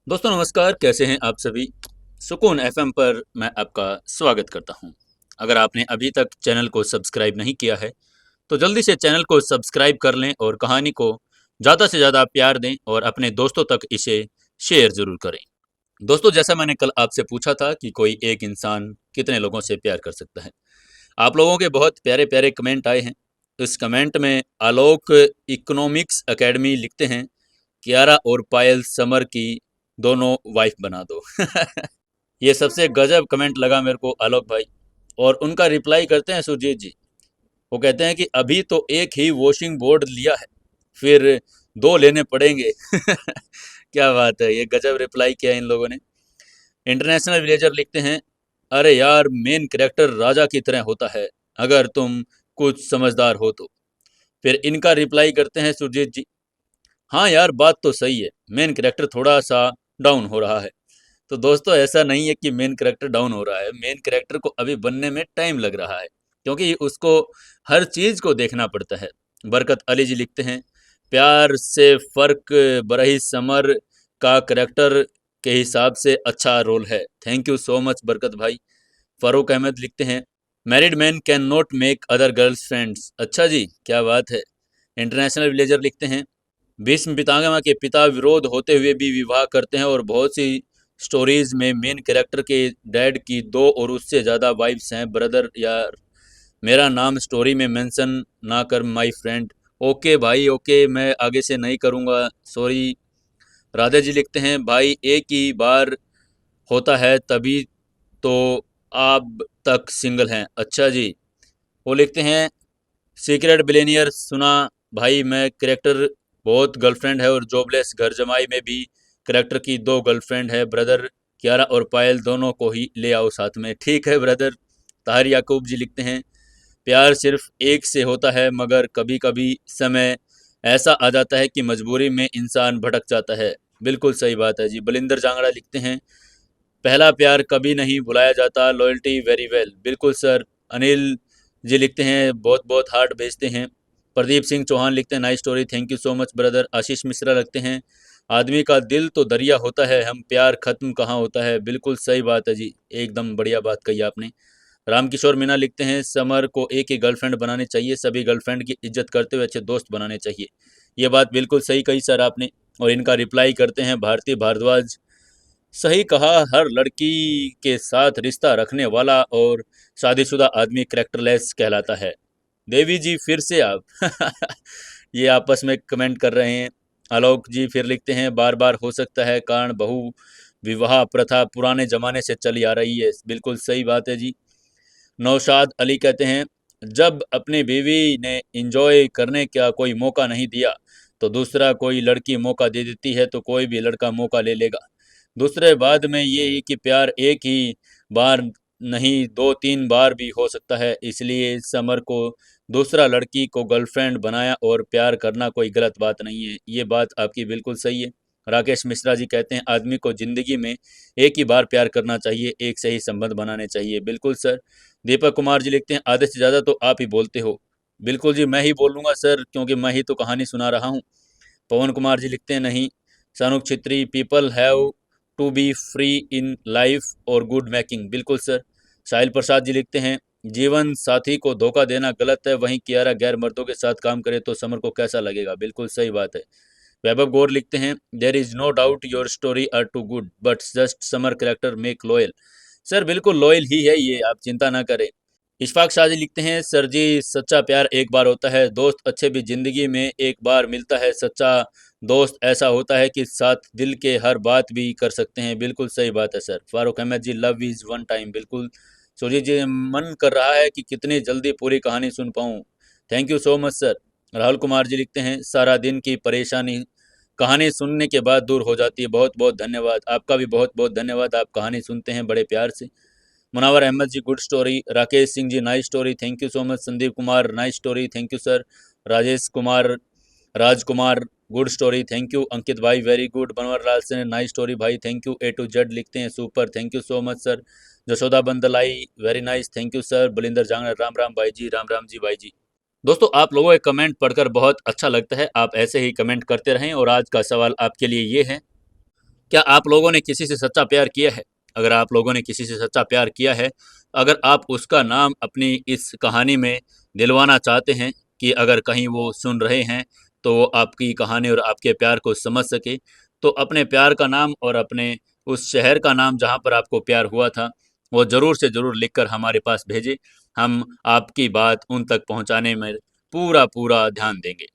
दोस्तों नमस्कार, कैसे हैं आप सभी। सुकून एफएम पर मैं आपका स्वागत करता हूं। अगर आपने अभी तक चैनल को सब्सक्राइब नहीं किया है तो जल्दी से चैनल को सब्सक्राइब कर लें और कहानी को ज़्यादा से ज़्यादा प्यार दें और अपने दोस्तों तक इसे शेयर ज़रूर करें। दोस्तों, जैसा मैंने कल आपसे पूछा था कि कोई एक इंसान कितने लोगों से प्यार कर सकता है, आप लोगों के बहुत प्यारे प्यारे कमेंट आए हैं। इस कमेंट में आलोक इकोनॉमिक्स एकेडमी लिखते हैं, कियारा और पायल समर की दोनों वाइफ बना दो। ये सबसे गजब कमेंट लगा मेरे को आलोक भाई। और उनका रिप्लाई करते हैं सुरजीत जी। वो कहते हैं कि अभी तो एक ही वॉशिंग बोर्ड लिया है, फिर दो लेने पड़ेंगे। क्या बात है, ये गजब रिप्लाई किया इन लोगों ने। इंटरनेशनल विलेजर लिखते हैं, अरे यार मेन कैरेक्टर राजा की तरह होता है अगर तुम कुछ समझदार हो तो। फिर इनका रिप्लाई करते हैं सुरजीत जी, हाँ यार बात तो सही है, मेन कैरेक्टर थोड़ा सा डाउन हो रहा है। तो दोस्तों, ऐसा नहीं है कि मेन कैरेक्टर डाउन हो रहा है, मेन कैरेक्टर को अभी बनने में टाइम लग रहा है, क्योंकि उसको हर चीज़ को देखना पड़ता है। बरकत अली जी लिखते हैं, प्यार से फ़र्क बरही समर का कैरेक्टर के हिसाब से अच्छा रोल है। थैंक यू सो मच बरकत भाई। फ़ारूक अहमद लिखते हैं, married man can not make other girls friends. अच्छा जी, क्या बात है। इंटरनेशनल विलेजर लिखते हैं, भीष्म पितामह के पिता विरोध होते हुए भी विवाह करते हैं और बहुत सी स्टोरीज में मेन कैरेक्टर के डैड की दो और उससे ज़्यादा वाइफ्स हैं। ब्रदर यार, मेरा नाम स्टोरी में मेंशन ना कर माय फ्रेंड। ओके भाई, ओके, मैं आगे से नहीं करूँगा, सॉरी। राधे जी लिखते हैं, भाई एक ही बार होता है तभी तो आप तक सिंगल हैं। अच्छा जी। वो लिखते हैं, सीक्रेट बिलेनियर सुना भाई, मैं करेक्टर बहुत गर्लफ्रेंड है और जॉबलेस घर जमाई में भी करेक्टर की दो गर्लफ्रेंड है। ब्रदर कियारा और पायल दोनों को ही ले आओ साथ में। ठीक है ब्रदर। ताहिर याकूब जी लिखते हैं, प्यार सिर्फ एक से होता है मगर कभी कभी समय ऐसा आ जाता है कि मजबूरी में इंसान भटक जाता है। बिल्कुल सही बात है जी। बलिंदर जांगड़ा लिखते हैं, पहला प्यार कभी नहीं भुलाया जाता, लॉयल्टी वेरी वेल। बिल्कुल सर। अनिल जी लिखते हैं, बहुत बहुत हार्ट भेजते हैं। प्रदीप सिंह चौहान लिखते हैं, nice story, thank you so much brother. Ashish Mishra लगते हैं, आदमी का दिल तो दरिया होता है, हम प्यार खत्म कहाँ होता है। बिल्कुल सही बात है जी, एकदम बढ़िया बात कही आपने। रामकिशोर मीना लिखते हैं, समर को एक ही गर्लफ्रेंड बनानी चाहिए, सभी गर्लफ्रेंड की इज्जत करते हुए अच्छे दोस्त बनाने चाहिए। ये बात बिल्कुल सही कही सर आपने। और इनका रिप्लाई करते हैं भारती भारद्वाज, सही कहा, हर लड़की के साथ रिश्ता रखने वाला और शादीशुदा आदमी कैरेक्टरलेस कहलाता है। देवी जी फिर से आप। ये आपस में कमेंट कर रहे हैं। आलोक जी फिर लिखते हैं, बार बार हो सकता है कारण बहु विवाह प्रथा पुराने जमाने से चली आ रही है। बिल्कुल सही बात है जी। नौशाद अली कहते हैं, जब अपनी बीवी ने इंजॉय करने का कोई मौका नहीं दिया तो दूसरा कोई लड़की मौका दे देती है तो कोई भी लड़का मौका ले लेगा। दूसरे बाद में ये ही कि प्यार एक ही बार नहीं दो तीन बार भी हो सकता है, इसलिए समर को दूसरा लड़की को गर्लफ्रेंड बनाया और प्यार करना कोई गलत बात नहीं है। ये बात आपकी बिल्कुल सही है। राकेश मिश्रा जी कहते हैं, आदमी को ज़िंदगी में एक ही बार प्यार करना चाहिए, एक से ही संबंध बनाने चाहिए। बिल्कुल सर। दीपक कुमार जी लिखते हैं, आधे से ज़्यादा तो आप ही बोलते हो। बिल्कुल जी, मैं ही बोलूँगा सर, क्योंकि मैं ही तो कहानी सुना रहा हूँ। पवन कुमार जी लिखते हैं, नहीं Sanuk Chhetri, people have to be free in life और गुड मेकिंग। बिल्कुल सर। साहिल प्रसाद जी लिखते हैं, जीवन साथी को धोखा देना गलत है, वहीं कियारा गैर मर्दों के साथ काम करे तो समर को कैसा लगेगा। बिल्कुल सही बात है। वैभव गौर लिखते हैं, there is no doubt your story are too good but just summer character make loyal. Sir बिल्कुल लॉयल ही है ये, आप चिंता ना करें। इशफाक शाह जी लिखते हैं, सर जी सच्चा प्यार एक बार होता है, दोस्त अच्छे भी जिंदगी में एक बार मिलता है। सच्चा दोस्त ऐसा होता है कि साथ दिल के हर बात भी कर सकते हैं। बिल्कुल सही बात है sir. Farooq Ahmed ji, love is one time. बिल्कुल सुरजीत जी, मन कर रहा है कि कितनी जल्दी पूरी कहानी सुन पाऊँ। Thank you so much sir. Rahul Kumar ji लिखते हैं, सारा दिन की परेशानी कहानी सुनने के बाद दूर हो जाती है। बहुत बहुत धन्यवाद, आपका भी बहुत बहुत धन्यवाद, आप कहानी सुनते हैं बड़े प्यार से। Munawar Ahmed ji, good story. Rakesh Singh ji, nice story, thank you so much. Sandeep Kumar, nice story, thank you sir. Rajesh Kumar, Rajkumar, good story, thank you. Ankit भाई, वेरी गुड। बनवर लाल से, नाइस स्टोरी भाई, thank you. A to Z लिखते हैं, super, thank you so much sir. Jashoda Bandlai, very nice, thank you sir. Balinder Jangar, Ram Ram भाई जी, राम राम जी भाई जी। दोस्तों, आप लोगों के कमेंट पढ़कर बहुत अच्छा लगता है, आप ऐसे ही कमेंट करते रहें। और आज का सवाल आपके लिए ये है, क्या आप लोगों ने किसी से सच्चा प्यार किया है? अगर आप लोगों ने किसी से सच्चा प्यार किया है, अगर आप उसका नाम अपनी इस कहानी में दिलवाना चाहते हैं कि अगर कहीं वो सुन रहे हैं, तो वो आपकी कहानी और आपके प्यार को समझ सके, तो अपने प्यार का नाम और अपने उस शहर का नाम जहाँ पर आपको प्यार हुआ था, वो ज़रूर से ज़रूर लिखकर हमारे पास भेजें। हम आपकी बात उन तक पहुँचाने में पूरा ध्यान देंगे।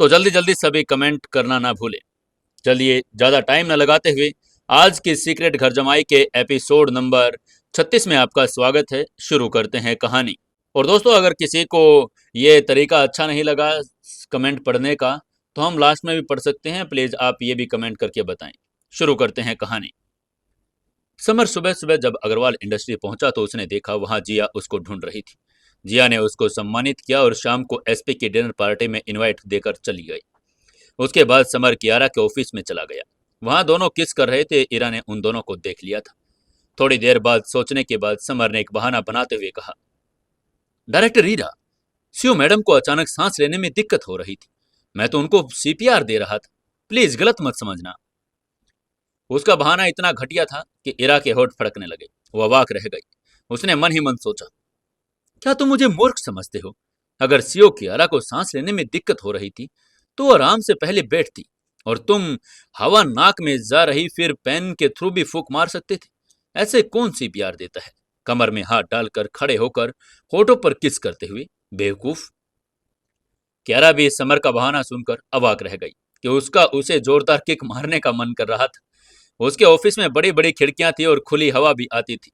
तो जल्दी-जल्दी सभी कमेंट करना ना भूलें। चलिए ज़्यादा टाइम न लगाते हुए आज की सीक्रेट घर जमाई के एपिसोड नंबर 36 में आपका स्वागत है। शुरू करते हैं कहानी। और दोस्तों, अगर किसी को ये तरीका अच्छा नहीं लगा कमेंट पढ़ने का, तो हम लास्ट में भी पढ़ सकते हैं। प्लीज़ आप ये भी कमेंट करके बताएं। शुरू करते हैं कहानी। समर सुबह सुबह जब अग्रवाल इंडस्ट्री पहुंचा तो उसने देखा वहां जिया उसको ढूंढ रही थी। जिया ने उसको सम्मानित किया और शाम को एसपी की डिनर पार्टी में इनवाइट देकर चली गई। उसके बाद समर कियारा के ऑफिस में चला गया। वहां दोनों किस कर रहे थे। इरा ने उन दोनों को देख लिया था। थोड़ी देर बाद सोचने के बाद समर ने एक बहाना बनाते हुए कहा, डायरेक्टर ईरा, सीओ मैडम को अचानक सांस लेने में दिक्कत हो रही थी। मैं तो उनको सीपीआर दे रहा था। प्लीज गलत मत समझना। उसका बहाना इतना घटिया था कि इरा के होठ फड़कने लगे। वो अवाक रह गई। उसने मन ही मन सोचा, क्या तुम मुझे मूर्ख समझते हो? अगर सीओ कियारा को सांस लेने में दिक्कत हो रही थी तो वो आराम से पहले बैठती और तुम हवा नाक में जा रही फिर पेन के थ्रू भी फूंक मार सकते थे। ऐसे कौन सीपीआर देता है? कमर में हाथ डालकर खड़े होकर होठों पर किस करते हुए। बेवकूफ। कियारा भी समर का बहाना सुनकर अवाक रह गई कि उसका उसे जोरदार किक मारने का मन कर रहा था। उसके ऑफिस में बड़ी बड़ी खिड़कियां थी और खुली हवा भी आती थी।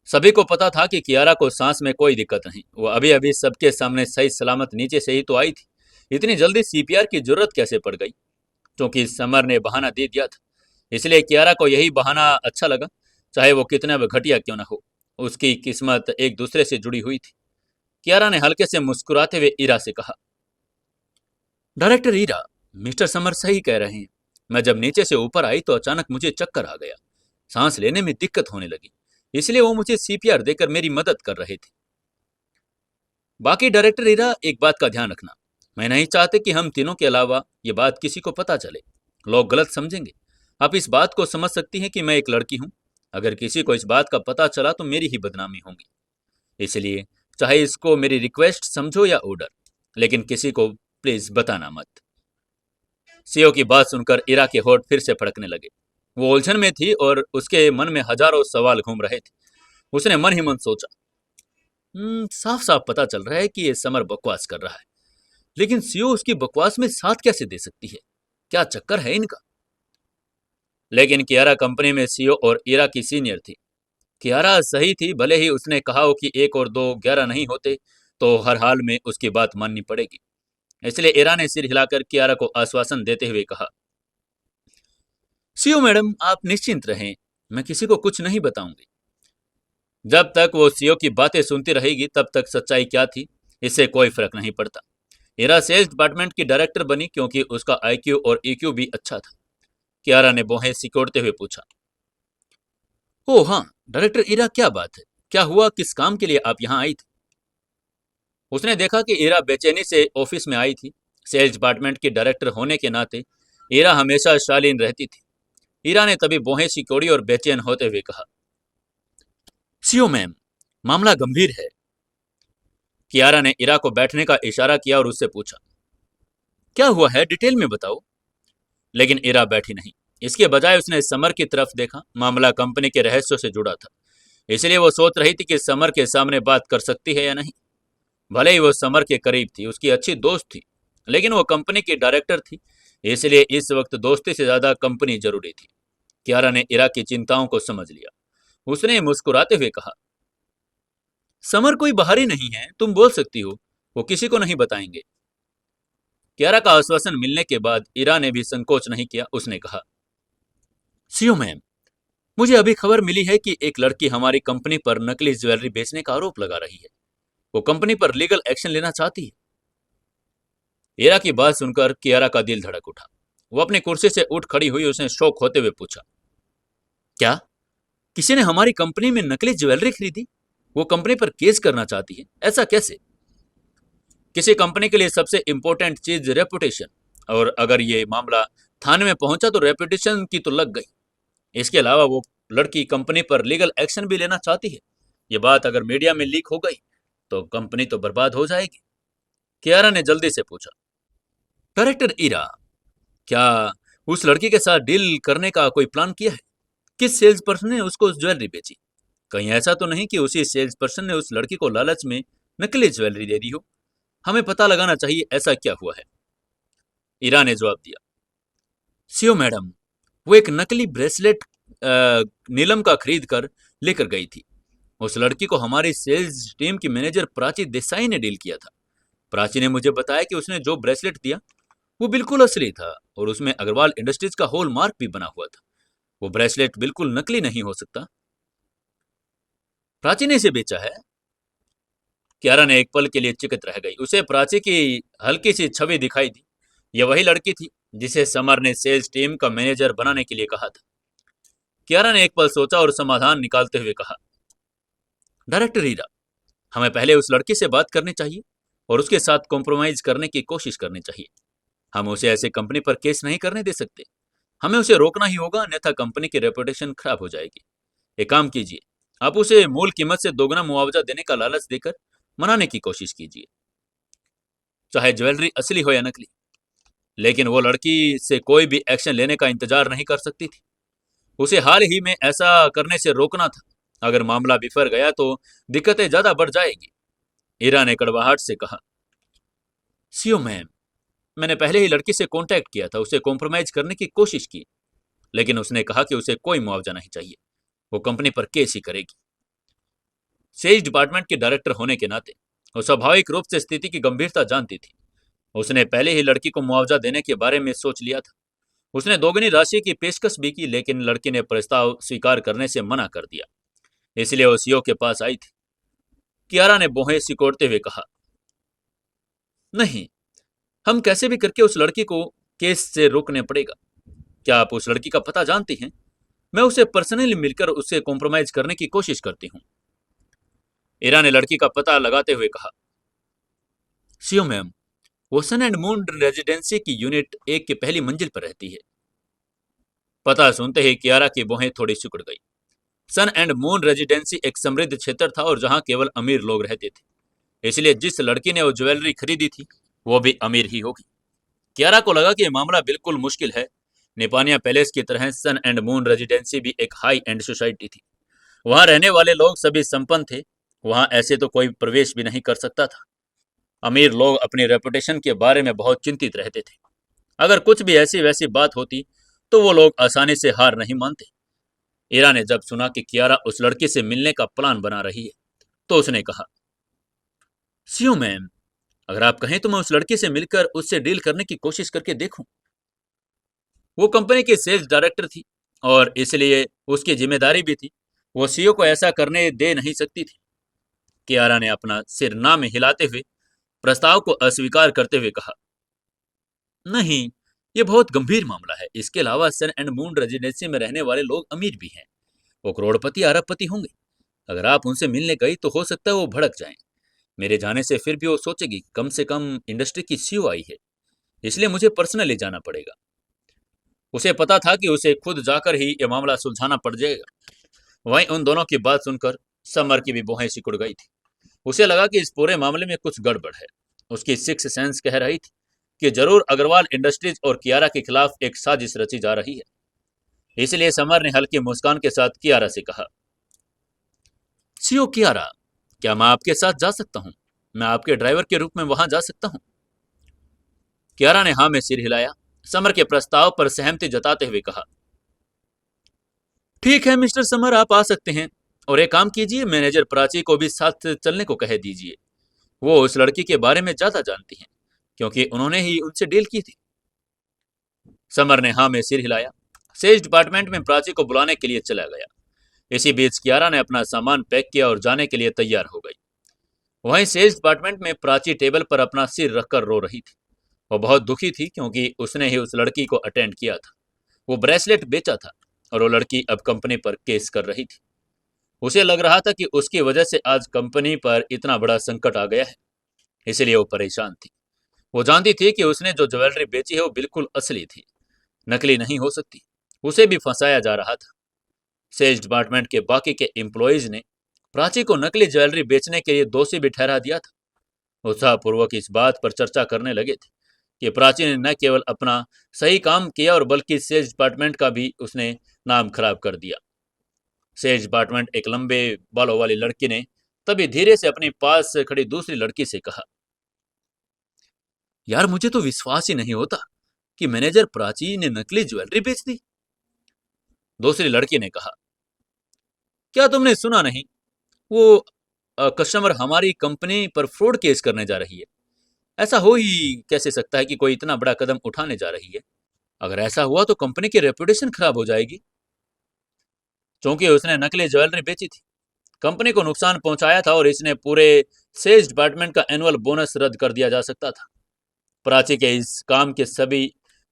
सभी को पता था कि कियारा को सांस में कोई दिक्कत नहीं। वो अभी अभी सबके सामने सही सलामत नीचे से ही तो आई थी। इतनी जल्दी सीपीआर की जरूरत कैसे पड़ गई? क्योंकि समर ने बहाना दे दिया था, इसलिए कियारा को यही बहाना अच्छा लगा, चाहे वो कितना भी घटिया क्यों ना हो। उसकी किस्मत एक दूसरे से जुड़ी हुई थी। कियारा ने हल्के से मुस्कुराते हुए ईरा से कहा, डायरेक्टर ईरा, मिस्टर समर सही कह रहे हैं। मैं जब नीचे से ऊपर आई तो अचानक मुझे चक्कर आ गया। सांस लेने में दिक्कत होने लगी, इसलिए वो मुझे सीपीआर देकर मेरी मदद कर रहे थे। बाकी डायरेक्टर ईरा, एक बात का ध्यान रखना, मैं नहीं चाहते कि हम तीनों के अलावा ये बात किसी को पता चले। लोग गलत समझेंगे। आप इस बात को समझ सकती हैं कि मैं एक लड़की हूं। अगर किसी को इस बात का पता चला तो मेरी ही बदनामी होगी। इसलिए चाहे इसको मेरी रिक्वेस्ट समझो या ऑर्डर, लेकिन किसी को प्लीज बताना मत। सीओ की बात सुनकर इरा के होठ फिर से फड़कने लगे। वो उलझन में थी और उसके मन में हजारों सवाल घूम रहे थे। उसने मन ही मन सोचा, साफ साफ पता चल रहा है कि ये समर बकवास कर रहा है, लेकिन सीओ उसकी बकवास में साथ कैसे दे सकती है? क्या चक्कर है इनका? लेकिन कियारा कंपनी में सीओ और इरा की सीनियर थी। कियारा सही थी, भले ही उसने कहा हो कि 1 और 2 11 नहीं होते, तो हर हाल में उसकी बात माननी पड़ेगी। इसलिए इरा ने सिर हिलाकर कियारा को आश्वासन देते हुए कहा, सीओ मैडम, आप निश्चिंत रहें, मैं किसी को कुछ नहीं बताऊंगी। जब तक वो सीओ की बातें सुनती रहेगी तब तक सच्चाई क्या थी इससे कोई फर्क नहीं पड़ता। इरा सेल्स डिपार्टमेंट की डायरेक्टर बनी क्योंकि उसका आईक्यू और ईक्यू भी अच्छा था। कियारा ने भौहें सिकोड़ते हुए पूछा, ओह हाँ डायरेक्टर इरा, क्या बात है? क्या हुआ? किस काम के लिए आप यहाँ आई थी? उसने देखा कि इरा बेचैनी से ऑफिस में आई थी। सेल्स डिपार्टमेंट की डायरेक्टर होने के नाते इरा हमेशा शालीन रहती थी। इरा ने तभी भौहें सिकोड़ी और बेचैन होते हुए कहा, सीओ मैम, मामला गंभीर है। कियारा ने इरा को बैठने का इशारा किया और उससे पूछा, क्या हुआ है? डिटेल में बताओ। लेकिन इरा बैठी नहीं। इसके बजाय उसने समर की तरफ देखा। मामला कंपनी के रहस्यों से जुड़ा था, इसलिए वो सोच रही थी कि समर के सामने बात कर सकती है या नहीं। भले ही वो समर के करीब थी, उसकी अच्छी दोस्त थी, लेकिन वो कंपनी की डायरेक्टर थी, इसलिए इस वक्त दोस्ती से ज्यादा कंपनी जरूरी थी। कियारा ने इरा की चिंताओं को समझ लिया। उसने मुस्कुराते हुए कहा, समर कोई बाहरी नहीं है, तुम बोल सकती हो, वो किसी को नहीं बताएंगे। कियारा का आश्वासन मिलने के बाद इरा ने भी संकोच नहीं किया। उसने कहा, सीओ मैम, मुझे अभी खबर मिली है कि एक लड़की हमारी कंपनी पर नकली ज्वेलरी बेचने का आरोप लगा रही है। वो कंपनी पर लीगल एक्शन लेना चाहती है। इरा की बात सुनकर कियारा का दिल धड़क उठा। वो अपनी कुर्सी से उठ खड़ी हुई। उसने शौक होते हुए पूछा, क्या किसी ने हमारी कंपनी में नकली ज्वेलरी खरीदी? वो कंपनी पर केस करना चाहती है, ऐसा कैसे? किसी कंपनी के लिए सबसे इंपॉर्टेंट चीज रेपुटेशन, और अगर ये मामला थाने में पहुंचा तो रेपुटेशन की तो लग गई। इसके अलावा वो लड़की कंपनी पर लीगल एक्शन भी लेना चाहती है। ये बात अगर मीडिया में लीक हो गई तो कंपनी तो बर्बाद हो जाएगी। कियारा ने जल्दी से पूछा, डायरेक्टर ईरा, क्या उस लड़की के साथ डील करने का कोई प्लान किया है? किस सेल्स पर्सन ने उसको ज्वेलरी बेची? कहीं ऐसा तो नहीं कि उसी सेल्स पर्सन ने उस लड़की को लालच में नकली ज्वेलरी दे दी हो? हमें पता लगाना चाहिए ऐसा क्या हुआ है। ईरा ने जवाब दिया, सीओ मैडम, वो एक नकली ब्रेसलेट नीलम का खरीद कर लेकर गई थी। उस लड़की को हमारी सेल्स टीम की मैनेजर प्राची देसाई ने डील किया था। प्राची ने मुझे बताया कि उसने जो ब्रेसलेट दिया वो बिल्कुल असली था और उसमें अग्रवाल इंडस्ट्रीज का हॉल मार्क भी बना हुआ था। वो ब्रेसलेट बिल्कुल नकली नहीं हो सकता। प्राची ने इसे बेचा है? कियारा ने एक पल के लिए चिकित रह गई। उसे प्राची की हल्की सी छवि दिखाई दी। यह वही लड़की थी जिसे समर ने सेल्स टीम का मैनेजर बनाने के लिए कहा था। कियारा ने एक पल सोचा और समाधान निकालते हुए कहा, डायरेक्टर हीरा, हमें पहले उस लड़की से बात करनी चाहिए और उसके साथ कॉम्प्रोमाइज करने की कोशिश करनी चाहिए। हम उसे ऐसे कंपनी पर केस नहीं करने दे सकते। हमें उसे रोकना ही होगा, अन्यथा कंपनी की रेपुटेशन खराब हो जाएगी। एक काम कीजिए, आप उसे मूल कीमत से दोगुना मुआवजा देने का लालच देकर मनाने की कोशिश कीजिए, चाहे ज्वेलरी असली हो या नकली। लेकिन वो लड़की से कोई भी एक्शन लेने का इंतजार नहीं कर सकती थी। उसे हाल ही में ऐसा करने से रोकना था। अगर मामला बिफर गया तो दिक्कतें ज्यादा बढ़ जाएगी। ईरा ने कड़वाहट से कहा, सीओ मैम, मैंने पहले ही लड़की से कांटेक्ट किया था, उसे कॉम्प्रोमाइज करने की कोशिश की, लेकिन उसने कहा कि उसे कोई मुआवजा नहीं चाहिए, वो कंपनी पर केस ही करेगी। सेल्स डिपार्टमेंट के डायरेक्टर होने के नाते वो स्वाभाविक रूप से स्थिति की गंभीरता जानती थी। उसने पहले ही लड़की को मुआवजा देने के बारे में सोच लिया था। उसने दोगुनी राशि की पेशकश भी की, लेकिन लड़की ने प्रस्ताव स्वीकार करने से मना कर दिया। इसलिए वो सीओ के पास आई थी। कियारा ने भौहें सिकोड़ते हुए कहा, नहीं, हम कैसे भी करके उस लड़की को केस से रोकने पड़ेगा। क्या आप उस लड़की का पता जानती हैं? मैं उसे पर्सनली मिलकर उससे कॉम्प्रोमाइज करने की कोशिश करती हूँ। ईरा ने लड़की का पता लगाते हुए कहा, सीओ मैम, वो सन एंड मून रेजिडेंसी की यूनिट 1 की पहली मंजिल पर रहती है। पता सुनते ही कियारा की भौहें थोड़ी सिकुड़ गई। सन एंड मून रेजिडेंसी एक समृद्ध क्षेत्र था और जहां केवल अमीर लोग रहते थे। इसलिए जिस लड़की ने वो ज्वेलरी खरीदी थी वो भी अमीर ही होगी। कियारा को लगा कि यह मामला बिल्कुल मुश्किल है। निपानिया पैलेस की तरह सन एंड मून रेजिडेंसी भी एक हाई एंड सोसाइटी थी। वहां रहने वाले लोग सभी संपन्न थे। वहां ऐसे तो कोई प्रवेश भी नहीं कर सकता था। अमीर लोग अपनी रेपुटेशन के बारे में बहुत चिंतित रहते थे। अगर कुछ भी ऐसी वैसी बात होती तो वो लोग आसानी से हार नहीं मानते। ईरा ने जब सुना कि कियारा उस लड़की से मिलने का प्लान बना रही है तो उसने कहा, सीओ मैम, अगर आप कहें तो मैं उस लड़की से मिलकर उससे डील करने की कोशिश करके देखूं। वो कंपनी की सेल्स डायरेक्टर थी और इसलिए उसकी जिम्मेदारी भी थी। वो सीईओ को ऐसा करने दे नहीं सकती थी। कियारा ने अपना सिर ना में हिलाते हुए प्रस्ताव को अस्वीकार करते हुए कहा, नहीं, ये बहुत गंभीर मामला है। इसके अलावा सन एंड मून रेजिडेंसी में रहने वाले लोग अमीर भी हैं। वो करोड़पति अरबपति होंगे। अगर आप उनसे मिलने गई तो हो सकता है वो भड़क जाएं। मेरे जाने से फिर भी वो सोचेगी कम से कम इंडस्ट्री की सीईओ आई है, इसलिए मुझे पर्सनली जाना पड़ेगा। उसे पता था कि उसे खुद जाकर ही ये मामला सुलझाना पड़ जाएगा। वहीं उन दोनों की बात सुनकर समर की भी भौहें सिकुड़ गई थी। उसे लगा कि इस पूरे मामले में कुछ गड़बड़ है। उसकी सिक्स सेंस कह रही थी कि जरूर अग्रवाल इंडस्ट्रीज और कियारा के खिलाफ एक साजिश रची जा रही है। इसलिए समर ने हल्की मुस्कान के साथ कियारा से कहा, सीओ कियारा, क्या मैं आपके साथ जा सकता हूं? मैं आपके ड्राइवर के रूप में वहां जा सकता हूं? कियारा ने हाँ में सिर हिलाया। समर के प्रस्ताव पर सहमति जताते हुए कहा, ठीक है मिस्टर समर, आप आ सकते हैं। और एक काम कीजिए, मैनेजर प्राची को भी साथ चलने को कह दीजिए। वो उस लड़की के बारे में ज्यादा जानती हैं क्योंकि उन्होंने ही उनसे डील की थी। समर ने हाँ में सिर हिलाया। सेल्स डिपार्टमेंट में प्राची को बुलाने के लिए चला गया। इसी बीच कियारा ने अपना सामान पैक किया और जाने के लिए तैयार हो गई। वहीं सेल्स डिपार्टमेंट में प्राची टेबल पर अपना सिर रखकर रो रही थी। वो बहुत दुखी थी क्योंकि उसने ही उस लड़की को अटेंड किया था। वो ब्रेसलेट बेचा था और वो लड़की अब कंपनी पर केस कर रही थी। उसे लग रहा था कि उसकी वजह से आज कंपनी पर इतना बड़ा संकट आ गया है। इसलिए वो परेशान थी। वो जानती थी कि उसने जो ज्वेलरी बेची है वो बिल्कुल असली थी, नकली नहीं हो सकती। उसे भी फंसाया जा रहा था। सेल्स डिपार्टमेंट के बाकी के एम्प्लॉयज ने प्राची को नकली ज्वेलरी बेचने के लिए दोषी भी ठहरा दिया था। उत्साहपूर्वक इस बात पर चर्चा करने लगे थे कि प्राची ने न केवल अपना सही काम किया और बल्कि सेल्स डिपार्टमेंट का भी उसने नाम खराब कर दिया। सेल्स डिपार्टमेंट एक लंबे बालों वाली लड़की ने तभी धीरे से अपनी पास से खड़ी दूसरी लड़की से कहा, यार मुझे तो विश्वास ही नहीं होता कि मैनेजर प्राची ने नकली ज्वेलरी बेच दी। दूसरी लड़की ने कहा, क्या तुमने सुना नहीं, वो कस्टमर हमारी कंपनी पर फ्रॉड केस करने जा रही है। ऐसा हो ही कैसे सकता है कि कोई इतना बड़ा कदम उठाने जा रही है। अगर ऐसा हुआ तो कंपनी की रेपुटेशन खराब हो जाएगी। क्योंकि उसने नकली ज्वेलरी बेची थी, कंपनी को नुकसान पहुंचाया था और इसने पूरे सेल्स डिपार्टमेंट का एनुअल बोनस रद्द कर दिया जा सकता था। प्राची के इस काम के सभी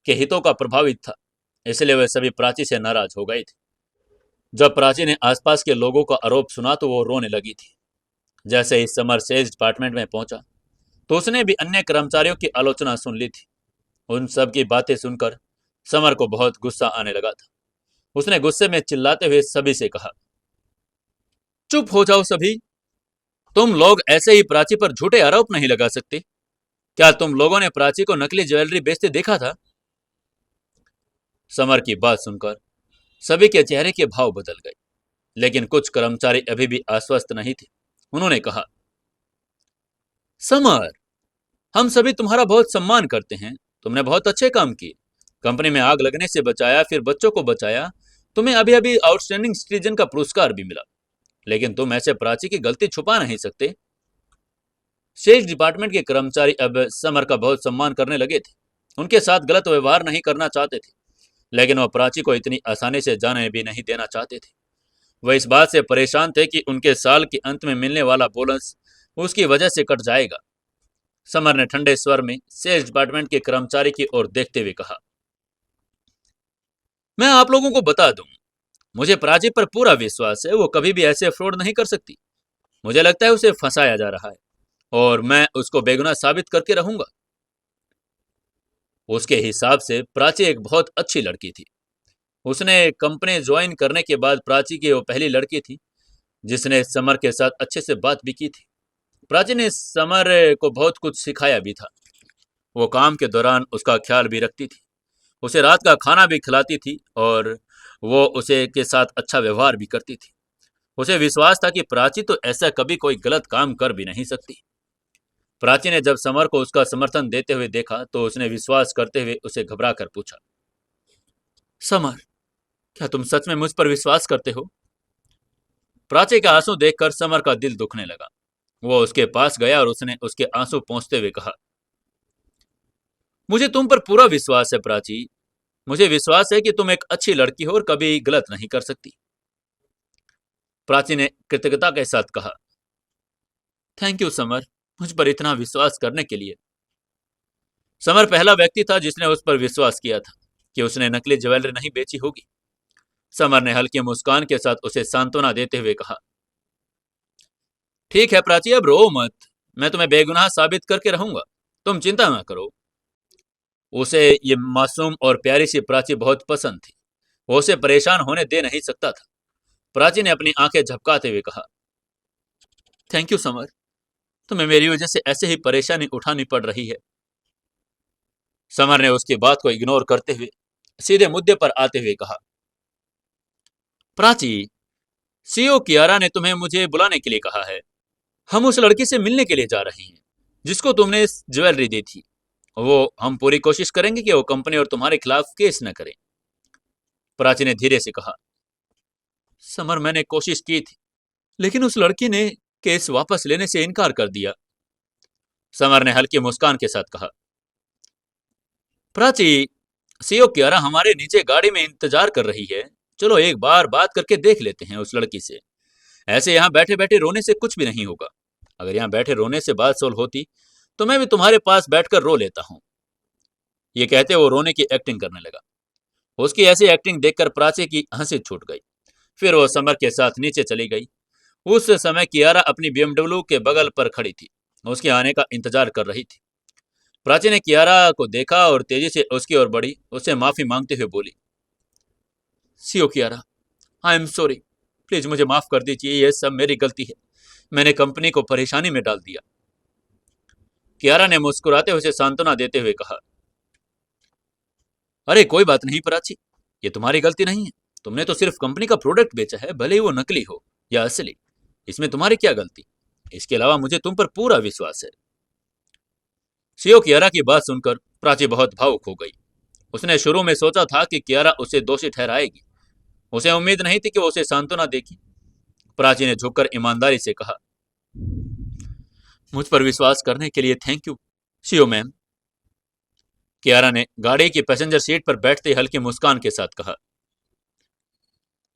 के हितों का प्रभावित था, इसलिए वे सभी प्राची से नाराज हो गए थे। जब प्राची ने आसपास के लोगों का आरोप सुना तो वो रोने लगी थी। जैसे ही समर सेल्स डिपार्टमेंट में पहुंचा तो उसने भी अन्य कर्मचारियों की आलोचना सुन ली थी। उन सब की बातें सुनकर समर को बहुत गुस्सा आने लगा था। उसने गुस्से में चिल्लाते हुए सभी से कहा, चुप हो जाओ सभी, तुम लोग ऐसे ही प्राची पर झूठे आरोप नहीं लगा सकते। क्या तुम लोगों ने प्राची को नकली ज्वेलरी बेचते देखा था? समर की बात सुनकर सभी के चेहरे के भाव बदल गए, लेकिन कुछ कर्मचारी अभी भी आश्वस्त नहीं थे। उन्होंने कहा, समर, हम सभी तुम्हारा बहुत सम्मान करते हैं। तुमने बहुत अच्छे काम किए, कंपनी में आग लगने से बचाया, फिर बच्चों को बचाया। तुम्हें अभी अभी आउटस्टैंडिंग सिटीजन का पुरस्कार भी मिला, लेकिन तुम ऐसे प्राची की गलती छुपा नहीं सकते। सेल्स डिपार्टमेंट के कर्मचारी अब समर का बहुत सम्मान करने लगे थे। उनके साथ गलत व्यवहार नहीं करना चाहते थे, लेकिन वह प्राची को इतनी आसानी से जाने भी नहीं देना चाहते थे। वह इस बात से परेशान थे कि उनके साल के अंत में मिलने वाला बोनस उसकी वजह से कट जाएगा। समर ने ठंडे स्वर में सेल्स डिपार्टमेंट के कर्मचारी की ओर देखते हुए कहा, मैं आप लोगों को बता दूं, मुझे प्राची पर पूरा विश्वास है। वो कभी भी ऐसे फ्रॉड नहीं कर सकती। मुझे लगता है उसे फंसाया जा रहा है और मैं उसको बेगुनाह साबित करके रहूंगा। उसके हिसाब से प्राची एक बहुत अच्छी लड़की थी। उसने कंपनी ज्वाइन करने के बाद प्राची की वो पहली लड़की थी जिसने समर के साथ अच्छे से बात भी की थी। प्राची ने समर को बहुत कुछ सिखाया भी था। वो काम के दौरान उसका ख्याल भी रखती थी, उसे रात का खाना भी खिलाती थी और वो उसे के साथ अच्छा व्यवहार भी करती थी। उसे विश्वास था कि प्राची तो ऐसा कभी कोई गलत काम कर भी नहीं सकती। प्राची ने जब समर को उसका समर्थन देते हुए देखा तो उसने विश्वास करते हुए उसे घबरा कर पूछा, समर, क्या तुम सच में मुझ पर विश्वास करते हो? प्राची के आंसू देखकर समर का दिल दुखने लगा। वो उसके पास गया और उसने उसके आंसू पोंछते हुए कहा, मुझे तुम पर पूरा विश्वास है प्राची। मुझे विश्वास है कि तुम एक अच्छी लड़की हो और कभी गलत नहीं कर सकती। प्राची ने कृतज्ञता के साथ कहा, थैंक यू समर, मुझ पर इतना विश्वास करने के लिए। समर पहला व्यक्ति था जिसने उस पर विश्वास किया था कि उसने नकली ज्वेलरी नहीं बेची होगी। समर ने हल्की मुस्कान के साथ उसे सांत्वना देते हुए कहा, ठीक है प्राची, अब रो मत, मैं तुम्हें बेगुनाह साबित करके रहूंगा, तुम चिंता ना करो। उसे ये मासूम और प्यारी सी प्राची बहुत पसंद थी। वो उसे परेशान होने दे नहीं सकता था। प्राची ने अपनी आंखें झपकाते हुए कहा, थैंक यू समर, तुम्हें मेरी वजह से ऐसे ही परेशानी उठानी पड़ रही है। समर ने उसकी बात को इग्नोर करते हुए सीधे मुद्दे पर आते हुए कहा, प्राची, सीईओ कियारा ने तुम्हें मुझे बुलाने के लिए कहा है। हम उस लड़की से मिलने के लिए जा रहे हैं जिसको तुमने इस ज्वेलरी दी थी। वो हम पूरी कोशिश करेंगे कि वो कंपनी और तुम्हारे खिलाफ केस न करे। प्राची ने धीरे से कहा, समर, मैंने कोशिश की थी, लेकिन उस लड़की ने केस वापस लेने से इनकार कर दिया। समर ने हल्की मुस्कान के साथ कहा, प्राची, सीईओ कियारा हमारे नीचे गाड़ी में इंतजार कर रही है। चलो एक बार बात करके देख लेते हैं उस लड़की से। ऐसे यहाँ बैठे बैठे रोने से कुछ भी नहीं होगा। अगर यहाँ बैठे रोने से बात सोल्व होती तो मैं भी तुम्हारे पास बैठकर रो लेता हूँ। ये कहते वो रोने की एक्टिंग करने लगा। उसकी ऐसी एक्टिंग देखकर प्राची की हंसी छूट गई। फिर वो समर के साथ नीचे चली गई। उस समय कियारा अपनी बीएमडब्ल्यू के बगल पर खड़ी थी, उसके आने का इंतजार कर रही थी। प्राची ने कियारा को देखा और तेजी से उसकी ओर बढ़ी, उससे माफी मांगते हुए बोली, CO Kiara, I am sorry, please मुझे माफ कर दीजिए, यह सब मेरी गलती है, मैंने कंपनी को परेशानी में डाल दिया। कियारा ने मुस्कुराते हुए उसे सांत्वना देते हुए कहा, अरे कोई बात नहीं प्राची, ये तुम्हारी गलती नहीं है, तुमने तो सिर्फ कंपनी का प्रोडक्ट बेचा है, भले ही वो नकली हो या असली, इसमें तुम्हारी क्या गलती। इसके अलावा मुझे तुम पर पूरा विश्वास है। सीओ कियारा की बात सुनकर प्राची बहुत भावुक हो गई। उसने शुरू में सोचा था कि कियारा उसे दोषी ठहराएगी, उसे उम्मीद नहीं थी कि वो उसे सांत्वना देगी। प्राची ने झुककर ईमानदारी से कहा, मुझ पर विश्वास करने के लिए thank you CO ma'am. Kiara ने गाड़ी की पैसेंजर सीट पर बैठते ही हल्की मुस्कान के साथ कहा,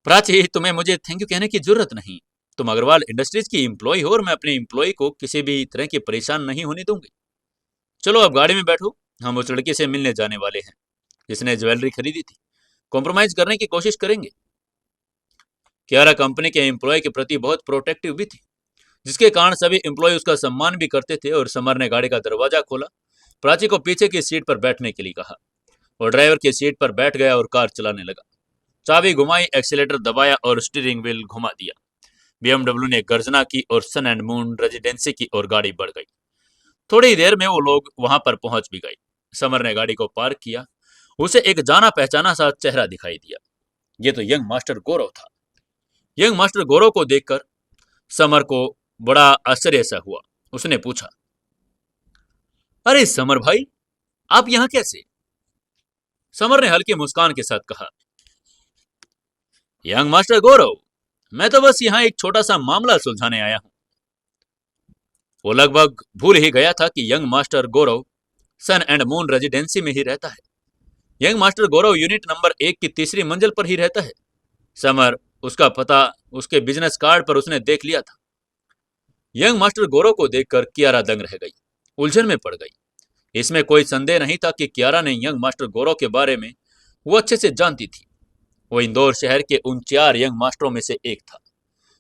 प्राची तुम्हें मुझे थैंक यू कहने की जरूरत नहीं, तुम अग्रवाल इंडस्ट्रीज की एम्प्लॉय हो और मैं अपने एम्प्लॉय को किसी भी तरह की परेशान नहीं होने दूंगी। चलो अब गाड़ी में बैठो, हम उस लड़की से मिलने जाने वाले हैं जिसने ज्वेलरी खरीदी थी, कॉम्प्रोमाइज करने की कोशिश करेंगे। कियारा कंपनी के एम्प्लॉय के प्रति बहुत प्रोटेक्टिव भी थी, जिसके कारण सभी एम्प्लॉय उसका सम्मान भी करते थे। और समर ने गाड़ी का दरवाजा खोला, प्राची को पीछे की सीट पर बैठने के लिए कहा। वो ड्राइवर की सीट पर बैठ गया और कार चलाने लगा। चाबी घुमाई, एक्सीलेटर दबाया और स्टीयरिंग व्हील घुमा दिया। बीएमडब्ल्यू ने गर्जना की और सन एंड मून रेजिडेंसी की ओर गाड़ी बढ़ गई। थोड़ी देर में वो लोग वहां पर पहुंच भी गए। समर ने गाड़ी को पार्क किया। उसे एक जाना पहचाना सा चेहरा दिखाई दिया। ये तो यंग मास्टर गौरव था। यंग मास्टर गौरव को देखकर समर को बड़ा आश्चर्य सा हुआ। उसने पूछा, अरे समर भाई, आप यहां कैसे? समर ने हल्की मुस्कान के साथ कहा, यंग मास्टर गौरव, मैं तो बस यहां एक छोटा सा मामला सुलझाने आया हूं। वो लगभग भूल ही गया था कि young master Gaurav sun and moon residency में ही रहता है। Young master Gaurav unit number 1 की तीसरी मंजिल पर ही रहता है। समर उसका पता उसके बिजनेस कार्ड पर उसने देख लिया था। यंग मास्टर गौरव को देखकर कियारा दंग रह गई, उलझन में पड़ गई। इसमें कोई संदेह नहीं था कि कियारा ने यंग मास्टर गौरव के बारे में वो अच्छे से जानती थी। वो इंदौर शहर के उन 4 यंग मास्टरों में से एक था।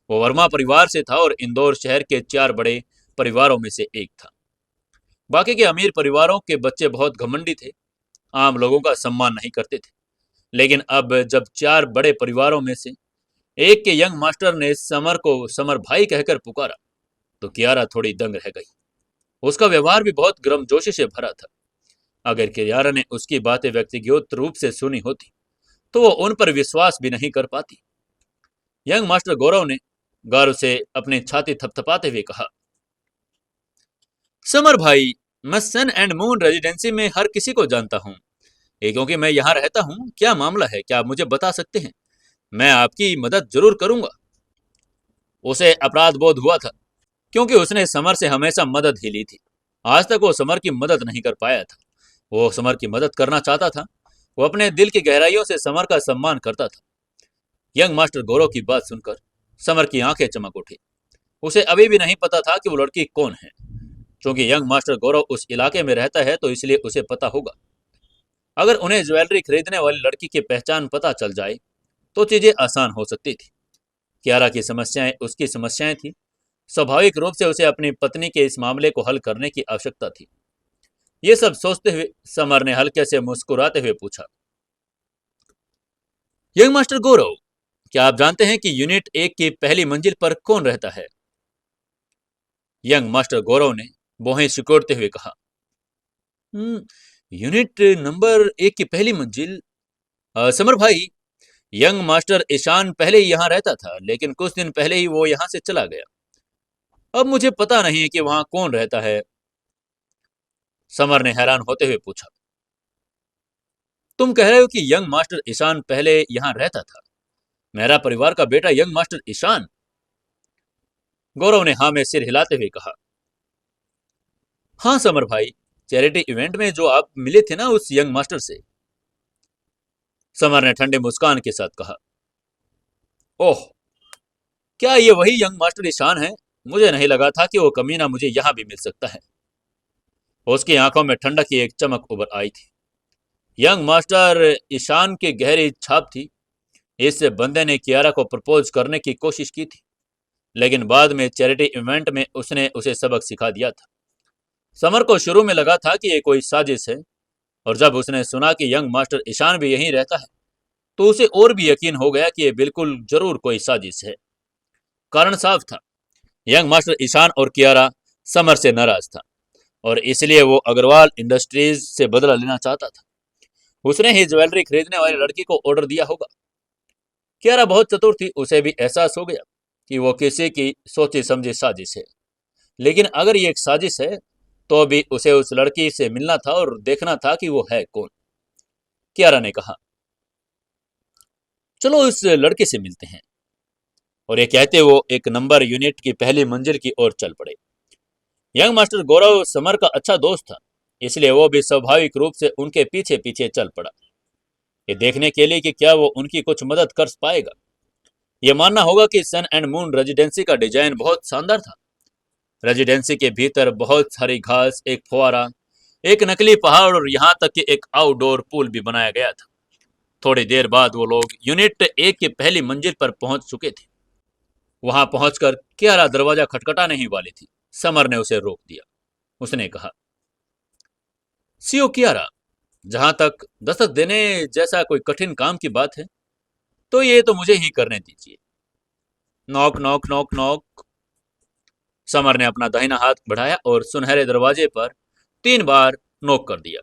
वो वर्मा परिवार से था और इंदौर शहर के 4 बड़े परिवारों में से एक था। बाकी के अमीर परिवारों के बच्चे बहुत घमंडी थे, आम लोगों का सम्मान नहीं करते थे। लेकिन अब जब 4 बड़े परिवारों में से एक के यंग मास्टर ने समर को समर भाई कहकर पुकारा, तो कियारा थोड़ी दंग रह गई। उसका व्यवहार भी बहुत गर्मजोशी से भरा था। अगर कियारा ने उसकी बातें व्यक्तिगत रूप से सुनी होती तो वो उन पर विश्वास भी नहीं कर पाती। यंग मास्टर गौरव ने गर्व से अपनी छाती थपथपाते हुए कहा, समर भाई, मैं सन एंड मून रेजिडेंसी में हर किसी को जानता हूँ। ये क्योंकि मैं यहाँ रहता हूँ। क्या मामला है, क्या आप मुझे बता सकते हैं? मैं आपकी मदद जरूर करूंगा। उसे अपराध बोध हुआ था, क्योंकि उसने समर से हमेशा मदद ही ली थी। आज तक वो समर की मदद नहीं कर पाया था। वो समर की मदद करना चाहता था। वो अपने दिल की गहराइयों से समर का सम्मान करता था। यंग मास्टर गौरव की बात सुनकर समर की आंखें चमक उठी। उसे अभी भी नहीं पता था कि वो लड़की कौन है। क्योंकि यंग मास्टर गौरव उस इलाके में रहता है तो इसलिए उसे पता होगा। अगर उन्हें ज्वेलरी खरीदने वाली लड़की की पहचान पता चल जाए तो चीजें आसान हो सकती थी। कियारा की समस्याएं उसकी समस्याएं थी। स्वाभाविक रूप से उसे अपनी पत्नी के इस मामले को हल करने की आवश्यकता थी। ये सब सोचते हुए समर ने हल्के से मुस्कुराते हुए पूछा, यंग मास्टर गौरव, क्या आप जानते हैं कि यूनिट 1 की पहली मंजिल पर कौन रहता है? यंग मास्टर गौरव ने भौहें सिकोड़ते हुए कहा, यूनिट नंबर 1 की पहली मंजिल? समर भाई, यंग मास्टर ईशान पहले ही यहाँ रहता था, लेकिन कुछ दिन पहले ही वो यहाँ से चला गया। अब मुझे पता नहीं है कि वहां कौन रहता है। समर ने हैरान होते हुए पूछा, तुम कह रहे हो कि यंग मास्टर ईशान पहले यहाँ रहता था? मेरा परिवार का बेटा यंग मास्टर ईशान? गौरव ने हाँ में सिर हिलाते हुए कहा, हाँ समर भाई, चैरिटी इवेंट में जो आप मिले थे ना उस यंग मास्टर से। समर ने ठंडे मुस्कान के साथ कहा, ओह, क्या ये वही यंग मास्टर ईशान है? मुझे नहीं लगा था कि वो कमीना मुझे यहाँ भी मिल सकता है। उसकी आंखों में ठंडक की एक चमक उभर आई थी। यंग मास्टर ईशान की गहरी छाप थी। इस बंदे ने कियारा को प्रपोज करने की कोशिश की थी, लेकिन बाद में चैरिटी इवेंट में उसने उसे सबक सिखा दिया था। समर को शुरू में लगा था कि ये कोई साजिश है, और जब उसने सुना कि यंग मास्टर ईशान भी यहीं रहता है तो उसे और भी यकीन हो गया कि ये बिल्कुल जरूर कोई साजिश है। कारण साफ था, यंग मास्टर ईशान और कियारा समर से नाराज था और इसलिए वो अग्रवाल इंडस्ट्रीज से बदला लेना चाहता था। उसने ही ज्वेलरी खरीदने वाली लड़की को ऑर्डर दिया होगा। कियारा बहुत चतुर थी, उसे भी एहसास हो गया कि वो किसी की सोची समझी साजिश है। लेकिन अगर ये एक साजिश है तो भी उसे उस लड़की से मिलना था और देखना था कि वो है कौन। कियारा ने कहा, चलो उस लड़के से मिलते हैं। और ये कहते वो एक नंबर यूनिट की पहली मंजिल की ओर चल पड़े। यंग मास्टर गौरव समर का अच्छा दोस्त था, इसलिए वो भी स्वाभाविक रूप से उनके पीछे पीछे चल पड़ा, ये देखने के लिए कि क्या वो उनकी कुछ मदद कर पाएगा। ये मानना होगा कि सन एंड मून रेजिडेंसी का डिजाइन बहुत शानदार था। रेजिडेंसी के भीतर बहुत सारी घास, एक फुहारा, एक नकली पहाड़ और यहाँ तक कि एक आउटडोर पूल भी बनाया गया था। थोड़ी देर बाद वो लोग यूनिट एक की पहली मंजिल पर पहुंच चुके थे। वहां पहुंचकर कियारा दरवाजा खटखटाने ही वाली थी। समर ने उसे रोक दिया। उसने कहा, सीओ कियारा, जहां तक दस्तक देने जैसा कोई कठिन काम की बात है तो ये तो मुझे ही करने दीजिए। Knock knock knock knock. Summer ने अपना दाहिना हाथ बढ़ाया और सुनहरे दरवाजे पर 3 बार नॉक कर दिया।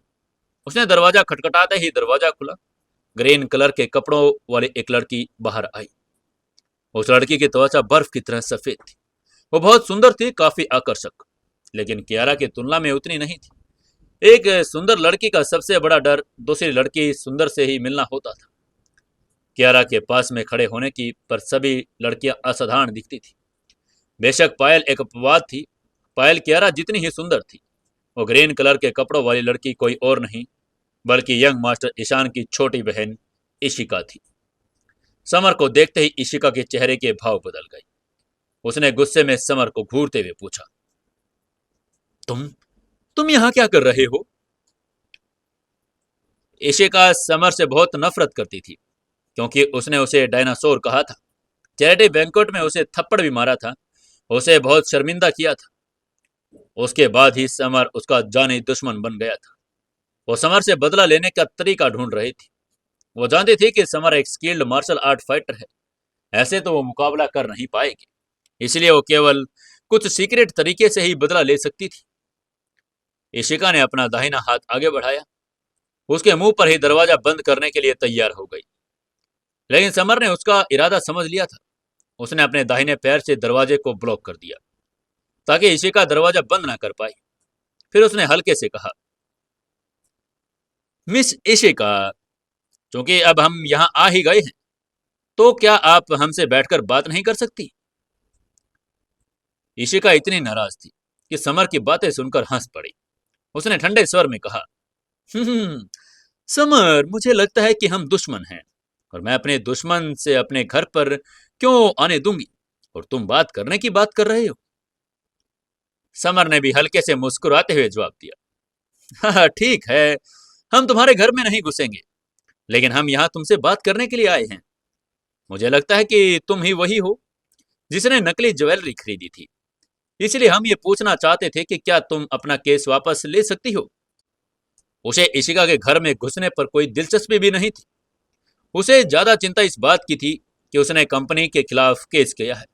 उसने दरवाजा खटखटाते ही दरवाजा खुला। ग्रीन कलर के कपड़ों वाली एक लड़की बाहर आई। उस लड़की की त्वचा बर्फ की तरह सफेद थी। वो बहुत सुंदर थी, काफी आकर्षक, लेकिन कियारा की तुलना में उतनी नहीं थी। एक सुंदर लड़की का सबसे बड़ा डर दूसरी लड़की सुंदर से ही मिलना होता था। कियारा के पास में खड़े होने की पर सभी लड़कियां असाधारण दिखती थी। बेशक पायल एक अपवाद थी। पायल कियारा जितनी ही सुंदर थी। वो ग्रीन कलर के कपड़ों वाली लड़की कोई और नहीं बल्कि यंग मास्टर ईशान की छोटी बहन इशिका थी। समर को देखते ही इशिका के चेहरे के भाव बदल गए। उसने गुस्से में समर को घूरते हुए पूछा, तुम यहाँ क्या कर रहे हो? इशिका समर से बहुत नफरत करती थी क्योंकि उसने उसे डायनासोर कहा था। चैरिटी बैंक्वेट में उसे थप्पड़ भी मारा था। उसे बहुत शर्मिंदा किया था। उसके बाद ही समर उसका जानी दुश्मन बन गया था। वो समर से बदला लेने का तरीका ढूंढ रही थी। वो जानती थी कि समर एक स्किल्ड मार्शल आर्ट फाइटर है। ऐसे तो वो मुकाबला कर नहीं पाएगी, इसलिए वो केवल कुछ सीक्रेट तरीके से ही बदला ले सकती थी। इशिका ने अपना दाहिना हाथ आगे बढ़ाया। उसके मुंह पर ही दरवाजा बंद करने के लिए तैयार हो गई, लेकिन समर ने उसका इरादा समझ लिया था। उसने अपने दाहिने पैर से दरवाजे को ब्लॉक कर दिया ताकि इशिका दरवाजा बंद ना कर पाए। फिर उसने हल्के से कहा, मिस इशिका, क्योंकि अब हम यहाँ आ ही गए हैं तो क्या आप हमसे बैठकर बात नहीं कर सकती? इशिका इतनी नाराज थी कि समर की बातें सुनकर हंस पड़ी। उसने ठंडे स्वर में कहा, "हम्म, समर, मुझे लगता है कि हम दुश्मन हैं और मैं अपने दुश्मन से अपने घर पर क्यों आने दूंगी और तुम बात करने की बात कर रहे हो?" समर ने भी हल्के से मुस्कुराते हुए जवाब दिया, हाँ ठीक है, हम तुम्हारे घर में नहीं घुसेंगे, लेकिन हम यहाँ तुमसे बात करने के लिए आए हैं। मुझे लगता है कि तुम ही वही हो जिसने नकली ज्वेलरी खरीदी थी, इसलिए हम ये पूछना चाहते थे कि क्या तुम अपना केस वापस ले सकती हो। उसे इशिका के घर में घुसने पर कोई दिलचस्पी भी नहीं थी। उसे ज्यादा चिंता इस बात की थी कि उसने कंपनी के खिलाफ केस किया है।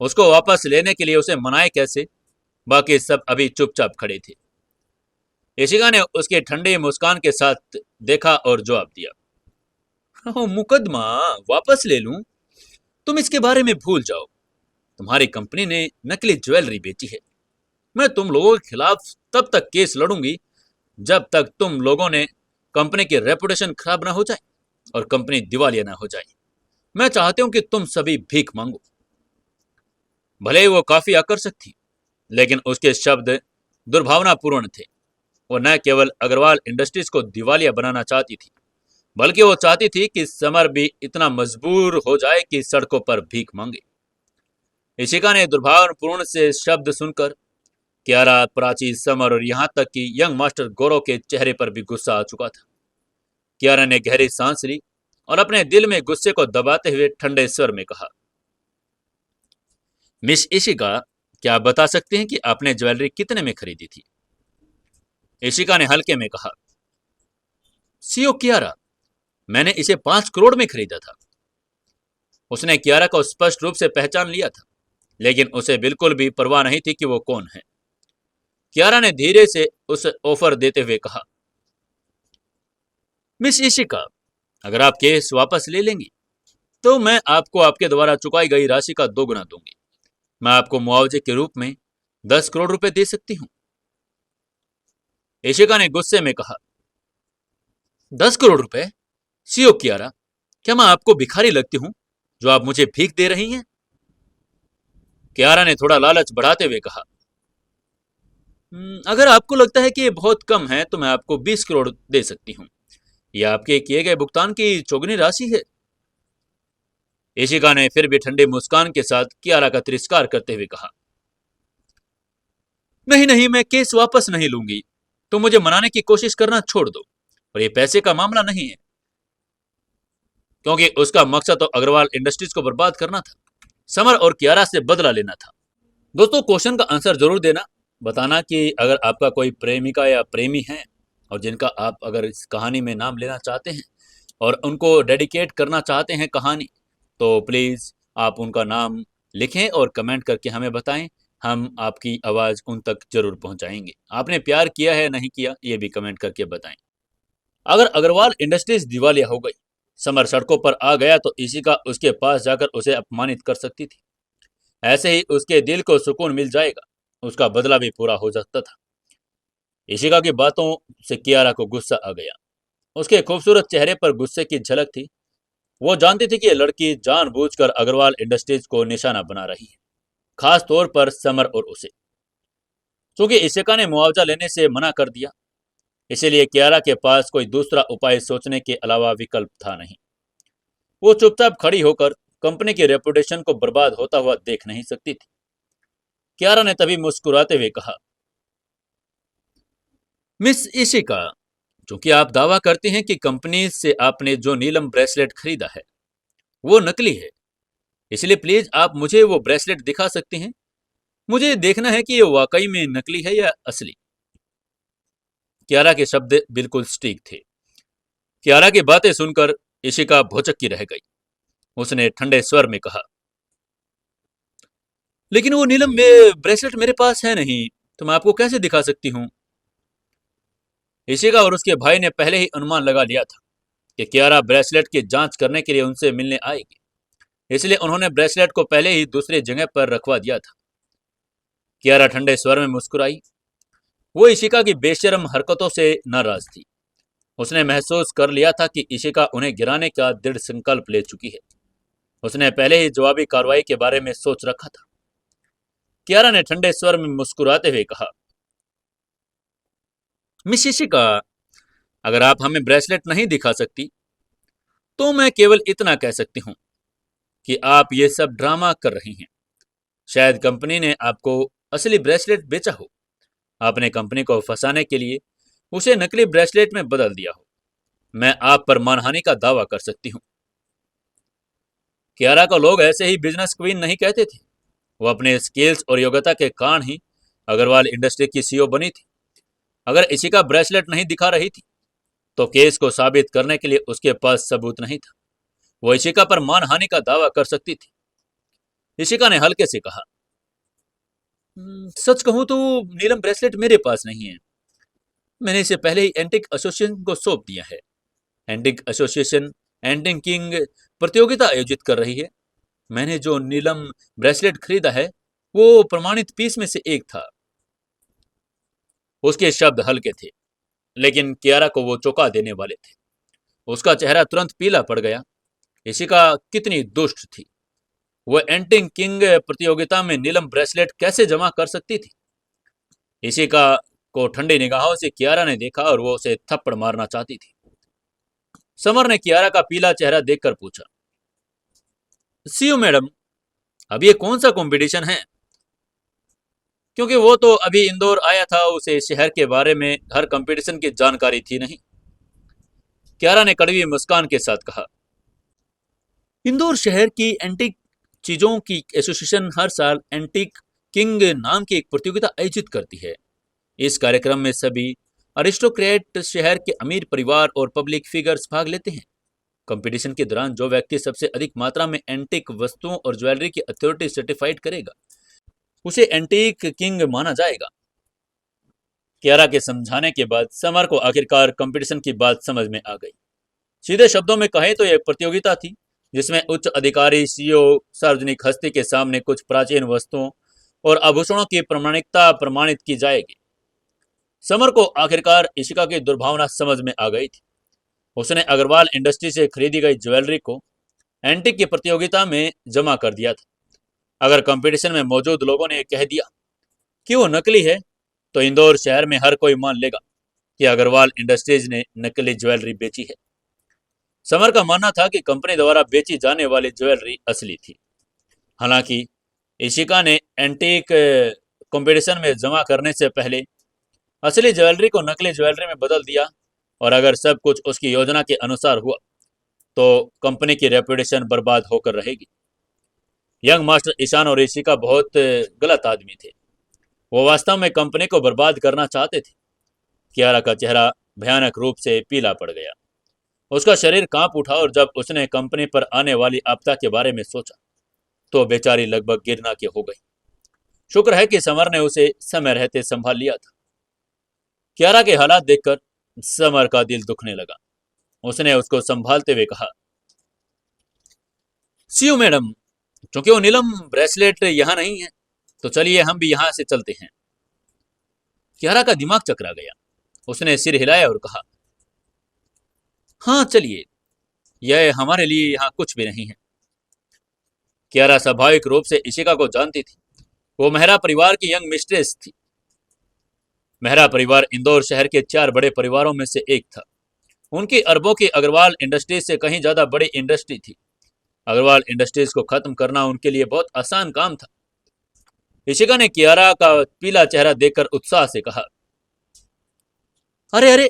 उसको वापस लेने के लिए उसे मनाए कैसे। बाकी सब अभी चुपचाप खड़े थे। इशिका ने उसके ठंडे मुस्कान के साथ देखा और जवाब दिया, मुकदमा वापस ले लूं? तुम इसके बारे में भूल जाओ। तुम्हारी कंपनी ने नकली ज्वेलरी बेची है। मैं तुम लोगों के खिलाफ तब तक केस लड़ूंगी जब तक तुम लोगों ने कंपनी की रेपुटेशन खराब ना हो जाए और कंपनी दिवालिया ना हो जाए। मैं चाहती हूं कि तुम सभी भीख मांगो। भले ही वो काफी आकर्षक थी, लेकिन उसके शब्द दुर्भावनापूर्ण थे। वो न केवल अग्रवाल इंडस्ट्रीज को दिवालिया बनाना चाहती थी, बल्कि वो चाहती थी कि समर भी इतना मजबूर हो जाए कि सड़कों पर भीख मांगे। इशिका ने दुर्भावनापूर्ण से शब्द सुनकर कियारा, प्राची, समर और यहाँ तक कि यंग मास्टर गौरव के चेहरे पर भी गुस्सा आ चुका था। कियारा ने गहरी सांस ली और अपने दिल में गुस्से को दबाते हुए ठंडे स्वर में कहा, मिस इशिका, क्या आप बता सकते हैं कि आपने ज्वेलरी कितने में खरीदी थी? इशिका ने हल्के में कहा, सीओ कियारा, मैंने इसे 5 करोड़ में खरीदा था। उसने कियारा को स्पष्ट रूप से पहचान लिया था, लेकिन उसे बिल्कुल भी परवाह नहीं थी कि वो कौन है। कियारा ने धीरे से उस ऑफर देते हुए कहा, मिस इशिका, अगर आप केस वापस ले लेंगी तो मैं आपको आपके द्वारा चुकाई गई राशि का 2 गुना दूंगी। मैं आपको मुआवजे के रूप में 10 करोड़ रुपए दे सकती हूँ। इशिका ने गुस्से में कहा, 10 करोड़ रुपए? सीओ कियारा, क्या मैं आपको भिखारी लगती हूँ जो आप मुझे भीख दे रही हैं? कियारा ने थोड़ा लालच बढ़ाते हुए कहा, अगर आपको लगता है कि ये बहुत कम है तो मैं आपको 20 करोड़ दे सकती हूँ। यह आपके किए गए भुगतान की चौगुनी राशि है। इशिका ने फिर भी ठंडे मुस्कान के साथ कियारा का तिरस्कार करते हुए कहा, नहीं नहीं, मैं केस वापस नहीं लूंगी। तो मुझे मनाने की कोशिश करना छोड़ दो। और ये पैसे का मामला नहीं है, क्योंकि उसका मकसद तो अग्रवाल इंडस्ट्रीज को बर्बाद करना था, समर और कियारा से बदला लेना था। दोस्तों, क्वेश्चन का आंसर जरूर देना, बताना कि अगर आपका कोई प्रेमिका या प्रेमी है और जिनका आप अगर इस कहानी में नाम लेना चाहते हैं और उनको डेडिकेट करना चाहते हैं कहानी, तो प्लीज़ आप उनका नाम लिखें और कमेंट करके हमें बताएं। हम आपकी आवाज़ उन तक जरूर पहुंचाएंगे। आपने प्यार किया है नहीं किया, ये भी कमेंट करके बताएं। अगर अग्रवाल इंडस्ट्रीज दिवालिया हो गई, समर सड़कों पर आ गया, तो इशिका उसके पास जाकर उसे अपमानित कर सकती थी। ऐसे ही उसके दिल को सुकून मिल जाएगा, उसका बदला भी पूरा हो सकता था। इशिका की बातों से कियारा को गुस्सा आ गया। उसके खूबसूरत चेहरे पर गुस्से की झलक थी। वो जानती थी कि यह लड़की जानबूझकर अग्रवाल इंडस्ट्रीज को निशाना बना रही है, खास तौर पर समर और उसे। क्योंकि इशिका ने मुआवजा लेने से मना कर दिया, इसीलिए कियारा के पास कोई दूसरा उपाय सोचने के अलावा विकल्प था नहीं। वो चुपचाप खड़ी होकर कंपनी की रेपुटेशन को बर्बाद होता हुआ देख नहीं सकती थी। कियारा ने तभी मुस्कुराते हुए कहा, मिस इशिका, चूंकि आप दावा करती हैं कि कंपनी से आपने जो नीलम ब्रेसलेट खरीदा है वो नकली है, इसलिए प्लीज आप मुझे वो ब्रेसलेट दिखा सकती हैं। मुझे देखना है कि ये वाकई में नकली है या असली। कियारा के शब्द बिल्कुल सटीक थे। कियारा की बातें सुनकर इशिका भौचक्की रह गई। उसने ठंडे स्वर में कहा, लेकिन वो नीलम में ब्रेसलेट मेरे पास है नहीं, तो मैं आपको कैसे दिखा सकती हूँ? इशिका और उसके भाई ने पहले ही अनुमान लगा लिया था कि कियारा ब्रेसलेट की जांच करने के लिए उनसे मिलने आएगी, इसलिए उन्होंने ब्रेसलेट को पहले ही दूसरी जगह पर रखवा दिया था। कियारा ठंडे स्वर में मुस्कुराई। वो इशिका की बेशर्म हरकतों से नाराज थी। उसने महसूस कर लिया था कि इशिका उन्हें गिराने का दृढ़ संकल्प ले चुकी है। उसने पहले ही जवाबी कार्रवाई के बारे में सोच रखा था। कियारा ने ठंडे स्वर में मुस्कुराते हुए कहा, मिस इशिका, अगर आप हमें ब्रेसलेट नहीं दिखा सकती तो मैं केवल इतना कह सकती हूँ कि आप ये सब ड्रामा कर रही हैं। शायद कंपनी ने आपको असली ब्रेसलेट बेचा हो। आपने कंपनी को फंसाने के लिए उसे नकली ब्रेसलेट में बदल दिया हो। मैं आप पर मानहानि का दावा कर सकती हूँ। कियारा को लोग ऐसे ही बिजनेस क्वीन नहीं कहते थे। वो अपने स्किल्स और योग्यता के कारण ही अग्रवाल इंडस्ट्री की सीईओ बनी थी। अगर इसी का ब्रेसलेट नहीं दिखा रही थी तो केस को साबित करने के लिए उसके पास सबूत नहीं था। वो इशिका पर मानहानि का दावा कर सकती थी। इशिका ने हल्के से कहा, सच कहूं तो नीलम ब्रेसलेट मेरे पास नहीं है। मैंने इसे पहले ही एंटिक एसोसिएशन को सौंप दिया है। एंटिक एसोसिएशन एंटिक किंग प्रतियोगिता आयोजित कर रही है। मैंने जो नीलम ब्रेसलेट खरीदा है वो प्रमाणित पीस में से एक था। उसके शब्द हल्के थे, लेकिन कियारा को वो चौंका देने वाले थे। उसका चेहरा तुरंत पीला पड़ गया। इशिका कितनी दुष्ट थी। वह एंटिक किंग प्रतियोगिता में नीलम ब्रेसलेट कैसे जमा कर सकती थी? इशिका को ठंडी निगाहों से कियारा ने देखा और वो उसे थप्पड़ मारना चाहती थी। समर ने कियारा का पीला चेहरा देखकर पूछा, सीओ मैडम, अब ये कौन सा कंपटीशन है? क्योंकि वो तो अभी इंदौर आया था, उसे शहर के बारे में हर कंपटीशन की जानकारी थी नहीं। कियारा ने कड़वी मुस्कान के साथ कहा, इंदौर शहर की एंटीक चीजों की एसोसिएशन हर साल एंटीक किंग नाम की एक प्रतियोगिता आयोजित करती है। इस कार्यक्रम में सभी अरिस्टोक्रेट, शहर के अमीर परिवार और पब्लिक फिगर्स भाग लेते हैं। कंपटीशन के दौरान जो व्यक्ति सबसे अधिक मात्रा में एंटीक वस्तुओं और ज्वेलरी की अथॉरिटी सर्टिफाइड करेगा उसे एंटीक किंग माना जाएगा। कियारा के समझाने के बाद समर को आखिरकार कंपटीशन की बात समझ में आ गई। सीधे शब्दों में कहें तो यह एक प्रतियोगिता थी जिसमें उच्च अधिकारी सीईओ सार्वजनिक हस्ती के सामने कुछ प्राचीन वस्तुओं और आभूषणों की प्रामाणिकता प्रमाणित की जाएगी। समर को आखिरकार इशिका की दुर्भावना समझ में आ गई थी। उसने अग्रवाल इंडस्ट्री से खरीदी गई ज्वेलरी को एंटीक की प्रतियोगिता में जमा कर दिया था। अगर कंपटीशन में मौजूद लोगों ने कह दिया कि वो नकली है तो इंदौर शहर में हर कोई मान लेगा कि अग्रवाल इंडस्ट्रीज ने नकली ज्वेलरी बेची है। समर का मानना था कि कंपनी द्वारा बेची जाने वाली ज्वेलरी असली थी। हालांकि इशिका ने एंटीक कंपटीशन में जमा करने से पहले असली ज्वेलरी को नकली ज्वेलरी में बदल दिया और अगर सब कुछ उसकी योजना के अनुसार हुआ तो कंपनी की रेपुटेशन बर्बाद होकर रहेगी। यंग मास्टर ईशान और इशिका बहुत गलत आदमी थे। वो वास्तव में कंपनी को बर्बाद करना चाहते थे। कियारा का चेहरा भयानक रूप से पीला पड़ गया। उसका शरीर कांप उठा और जब उसने कंपनी पर आने वाली आपदा के बारे में सोचा तो बेचारी लगभग गिरना के हो गई। शुक्र है कि समर ने उसे समय रहते संभाल लिया था। कियारा के हालात देखकर समर का दिल दुखने लगा। उसने उसको संभालते हुए कहा, सीयू मैडम, क्योंकि वो नीलम ब्रेसलेट यहाँ नहीं है तो चलिए हम भी यहाँ से चलते हैं। कियारा का दिमाग चकरा गया। उसने सिर हिलाया और कहा, हाँ चलिए, यह हमारे लिए यहाँ कुछ भी नहीं है। कियारा स्वाभाविक रूप से इशिका को जानती थी। वो मेहरा परिवार की यंग मिस्ट्रेस थी। मेहरा परिवार इंदौर शहर के 4 बड़े परिवारों में से एक था। उनकी अरबों की अग्रवाल इंडस्ट्रीज से कहीं ज्यादा बड़ी इंडस्ट्री थी। अग्रवाल इंडस्ट्रीज को खत्म करना उनके लिए बहुत आसान काम था। इशिका ने कियारा का पीला चेहरा देखकर उत्साह से कहा, अरे अरे,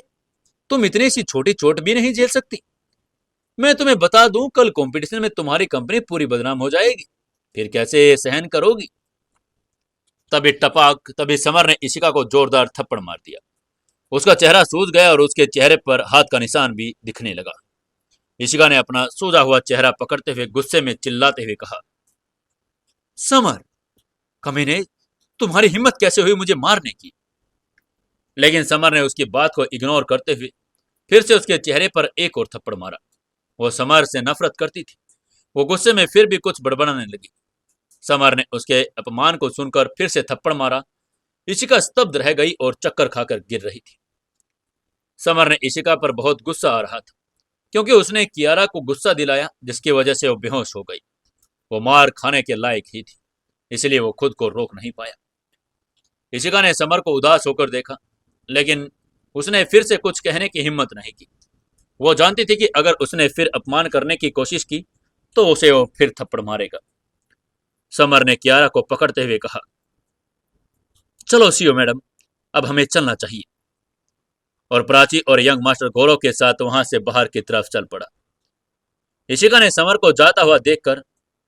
तुम इतनी सी छोटी चोट भी नहीं झेल सकती। मैं तुम्हें बता दूं, कल कंपटीशन में तुम्हारी कंपनी पूरी बदनाम हो जाएगी। फिर कैसे सहन करोगी? तभी समर ने इशिका को जोरदार थप्पड़ मार दिया। उसका चेहरा सूज गया और उसके चेहरे पर हाथ का निशान भी दिखने लगा। इशिका ने अपना सूजा हुआ चेहरा पकड़ते हुए गुस्से में चिल्लाते हुए कहा, समर, कमीने, तुम्हारी हिम्मत कैसे हुई मुझे मारने की? लेकिन समर ने उसकी बात को इग्नोर करते हुए फिर से उसके चेहरे पर एक और थप्पड़ मारा। वो समर से नफरत करती थी। वो गुस्से में फिर भी कुछ बड़बड़ाने लगी। समर ने उसके अपमान को सुनकर फिर से थप्पड़ मारा। इशिका स्तब्ध रह गई और चक्कर खाकर गिर रही थी। समर ने इशिका पर बहुत गुस्सा आ रहा था क्योंकि उसने कियारा को गुस्सा दिलाया जिसकी वजह से वो बेहोश हो गई। वो मार खाने के लायक ही थी, इसलिए वो खुद को रोक नहीं पाया। इशिका ने समर को उदास होकर देखा, लेकिन उसने फिर से कुछ कहने की हिम्मत नहीं की। वो जानती थी कि अगर उसने फिर अपमान करने की कोशिश की तो उसे वो फिर थप्पड़ मारेगा। समर ने कियारा को पकड़ते हुए कहा, चलो सीओ मैडम, अब हमें चलना चाहिए। और प्राची और यंग मास्टर गौरव के साथ वहां से बाहर की तरफ चल पड़ा। इशिका ने समर को जाता हुआ देखकर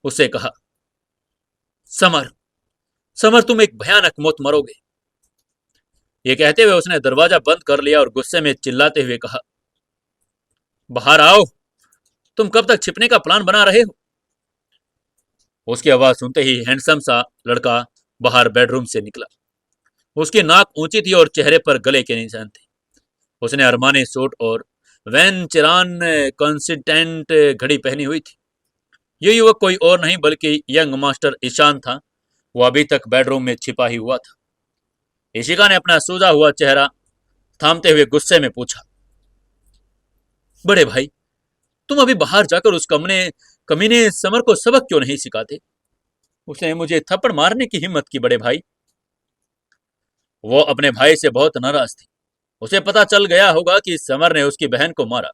उससे कहा, समर, समर, तुम एक भयानक मौत मरोगे। ये कहते हुए उसने दरवाजा बंद कर लिया और गुस्से में चिल्लाते हुए कहा, बाहर आओ, तुम कब तक छिपने का प्लान बना रहे हो? उसकी आवाज सुनते ही हैंडसम सा लड़का बाहर बेडरूम से निकला। उसकी नाक ऊंची थी और चेहरे पर गले के निशान थे। उसने अरमानी सूट और वैन चिरान कंसिस्टेंट घड़ी पहनी हुई थी। ये युवक कोई और नहीं बल्कि यंग मास्टर ईशान था। वो अभी तक बेडरूम में छिपा ही हुआ था। इशिका ने अपना सूजा हुआ चेहरा थामते हुए गुस्से में पूछा, बड़े भाई, तुम अभी बाहर जाकर उस कमीने समर को सबक क्यों नहीं सिखाते? उसने मुझे थप्पड़ मारने की हिम्मत की बड़े भाई। वो अपने भाई से बहुत नाराज थी। उसे पता चल गया होगा कि समर ने उसकी बहन को मारा,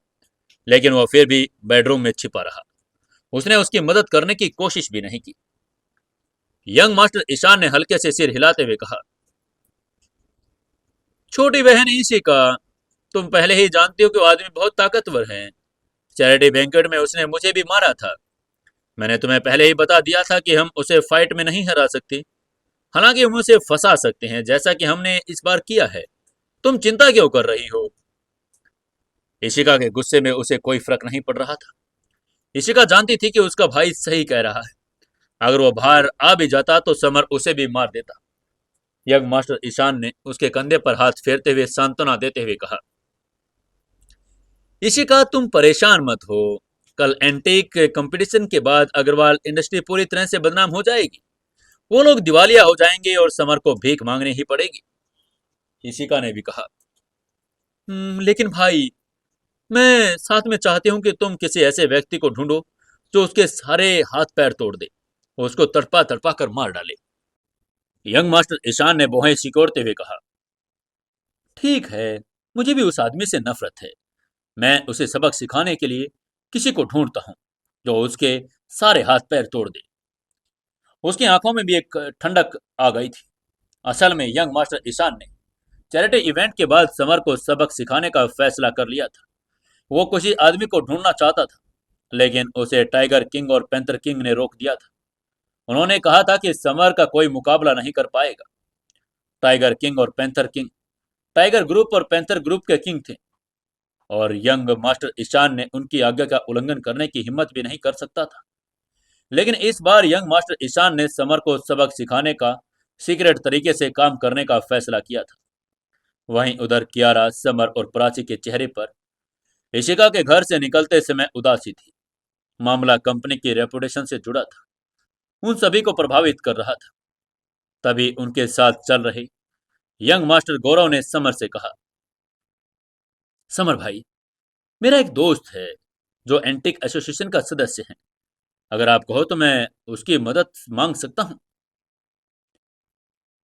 लेकिन वो फिर भी बेडरूम में छिपा रहा। उसने उसकी मदद करने की कोशिश भी नहीं की। यंग मास्टर ईशान ने हल्के से सिर हिलाते हुए कहा, छोटी बहन इशिका, तुम पहले ही जानती हो कि वो आदमी बहुत ताकतवर है। चैरिटी बैंकेट में उसने मुझे भी मारा था। मैंने तुम्हें पहले ही बता दिया था कि हम उसे फाइट में नहीं हरा सकते, हालांकि हम उसे फंसा सकते हैं जैसा कि हमने इस बार किया है। तुम चिंता क्यों कर रही हो? इशिका के गुस्से में उसे कोई फर्क नहीं पड़ रहा था। इशिका जानती थी कि उसका भाई सही कह रहा है। अगर वो बाहर आ भी जाता तो समर उसे भी मार देता। यंग मास्टर ईशान ने उसके कंधे पर हाथ फेरते हुए सांत्वना देते हुए कहा, इशिका तुम परेशान मत हो। कल एंटीक कंपटीशन के बाद अग्रवाल इंडस्ट्री पूरी तरह से बदनाम हो जाएगी। वो लोग दिवालिया हो जाएंगे और समर को भीख मांगनी ही पड़ेगी। इशिका ने भी कहा, लेकिन भाई, मैं साथ में चाहती हूँ कि तुम किसी ऐसे व्यक्ति को ढूंढो जो उसके सारे हाथ पैर तोड़ दे और उसको तड़पा तड़पा कर मार डाले। यंग मास्टर ईशान ने भौहें सिकोड़ते हुए कहा, ठीक है, मुझे भी उस आदमी से नफरत है। मैं उसे सबक सिखाने के लिए किसी को ढूंढता हूँ जो उसके सारे हाथ पैर तोड़ दे। उसकी आंखों में भी एक ठंडक आ गई थी। असल में यंग मास्टर ईशान ने चैरिटी इवेंट के बाद समर को सबक सिखाने का फैसला कर लिया था। वो किसी आदमी को ढूंढना चाहता था, लेकिन उसे टाइगर किंग और पैंथर किंग ने रोक दिया था। उन्होंने कहा था कि समर का कोई मुकाबला नहीं कर पाएगा। टाइगर किंग और पैंथर किंग टाइगर ग्रुप और पैंथर ग्रुप के किंग थे, और यंग मास्टर ईशान ने उनकी आज्ञा का उल्लंघन करने की हिम्मत भी नहीं कर सकता था। लेकिन इस बार यंग मास्टर ईशान ने समर को सबक सिखाने का सीक्रेट तरीके से काम करने का फैसला किया था। वहीं उधर कियारा, समर और प्राची के चेहरे पर इशिका के घर से निकलते समय उदासी थी। मामला कंपनी की रेपुटेशन से जुड़ा था, उन सभी को प्रभावित कर रहा था। तभी उनके साथ चल रहे यंग मास्टर गौरव ने समर से कहा, समर भाई, मेरा एक दोस्त है जो एंटिक एसोसिएशन का सदस्य है। अगर आप कहो तो मैं उसकी मदद मांग सकता हूँ।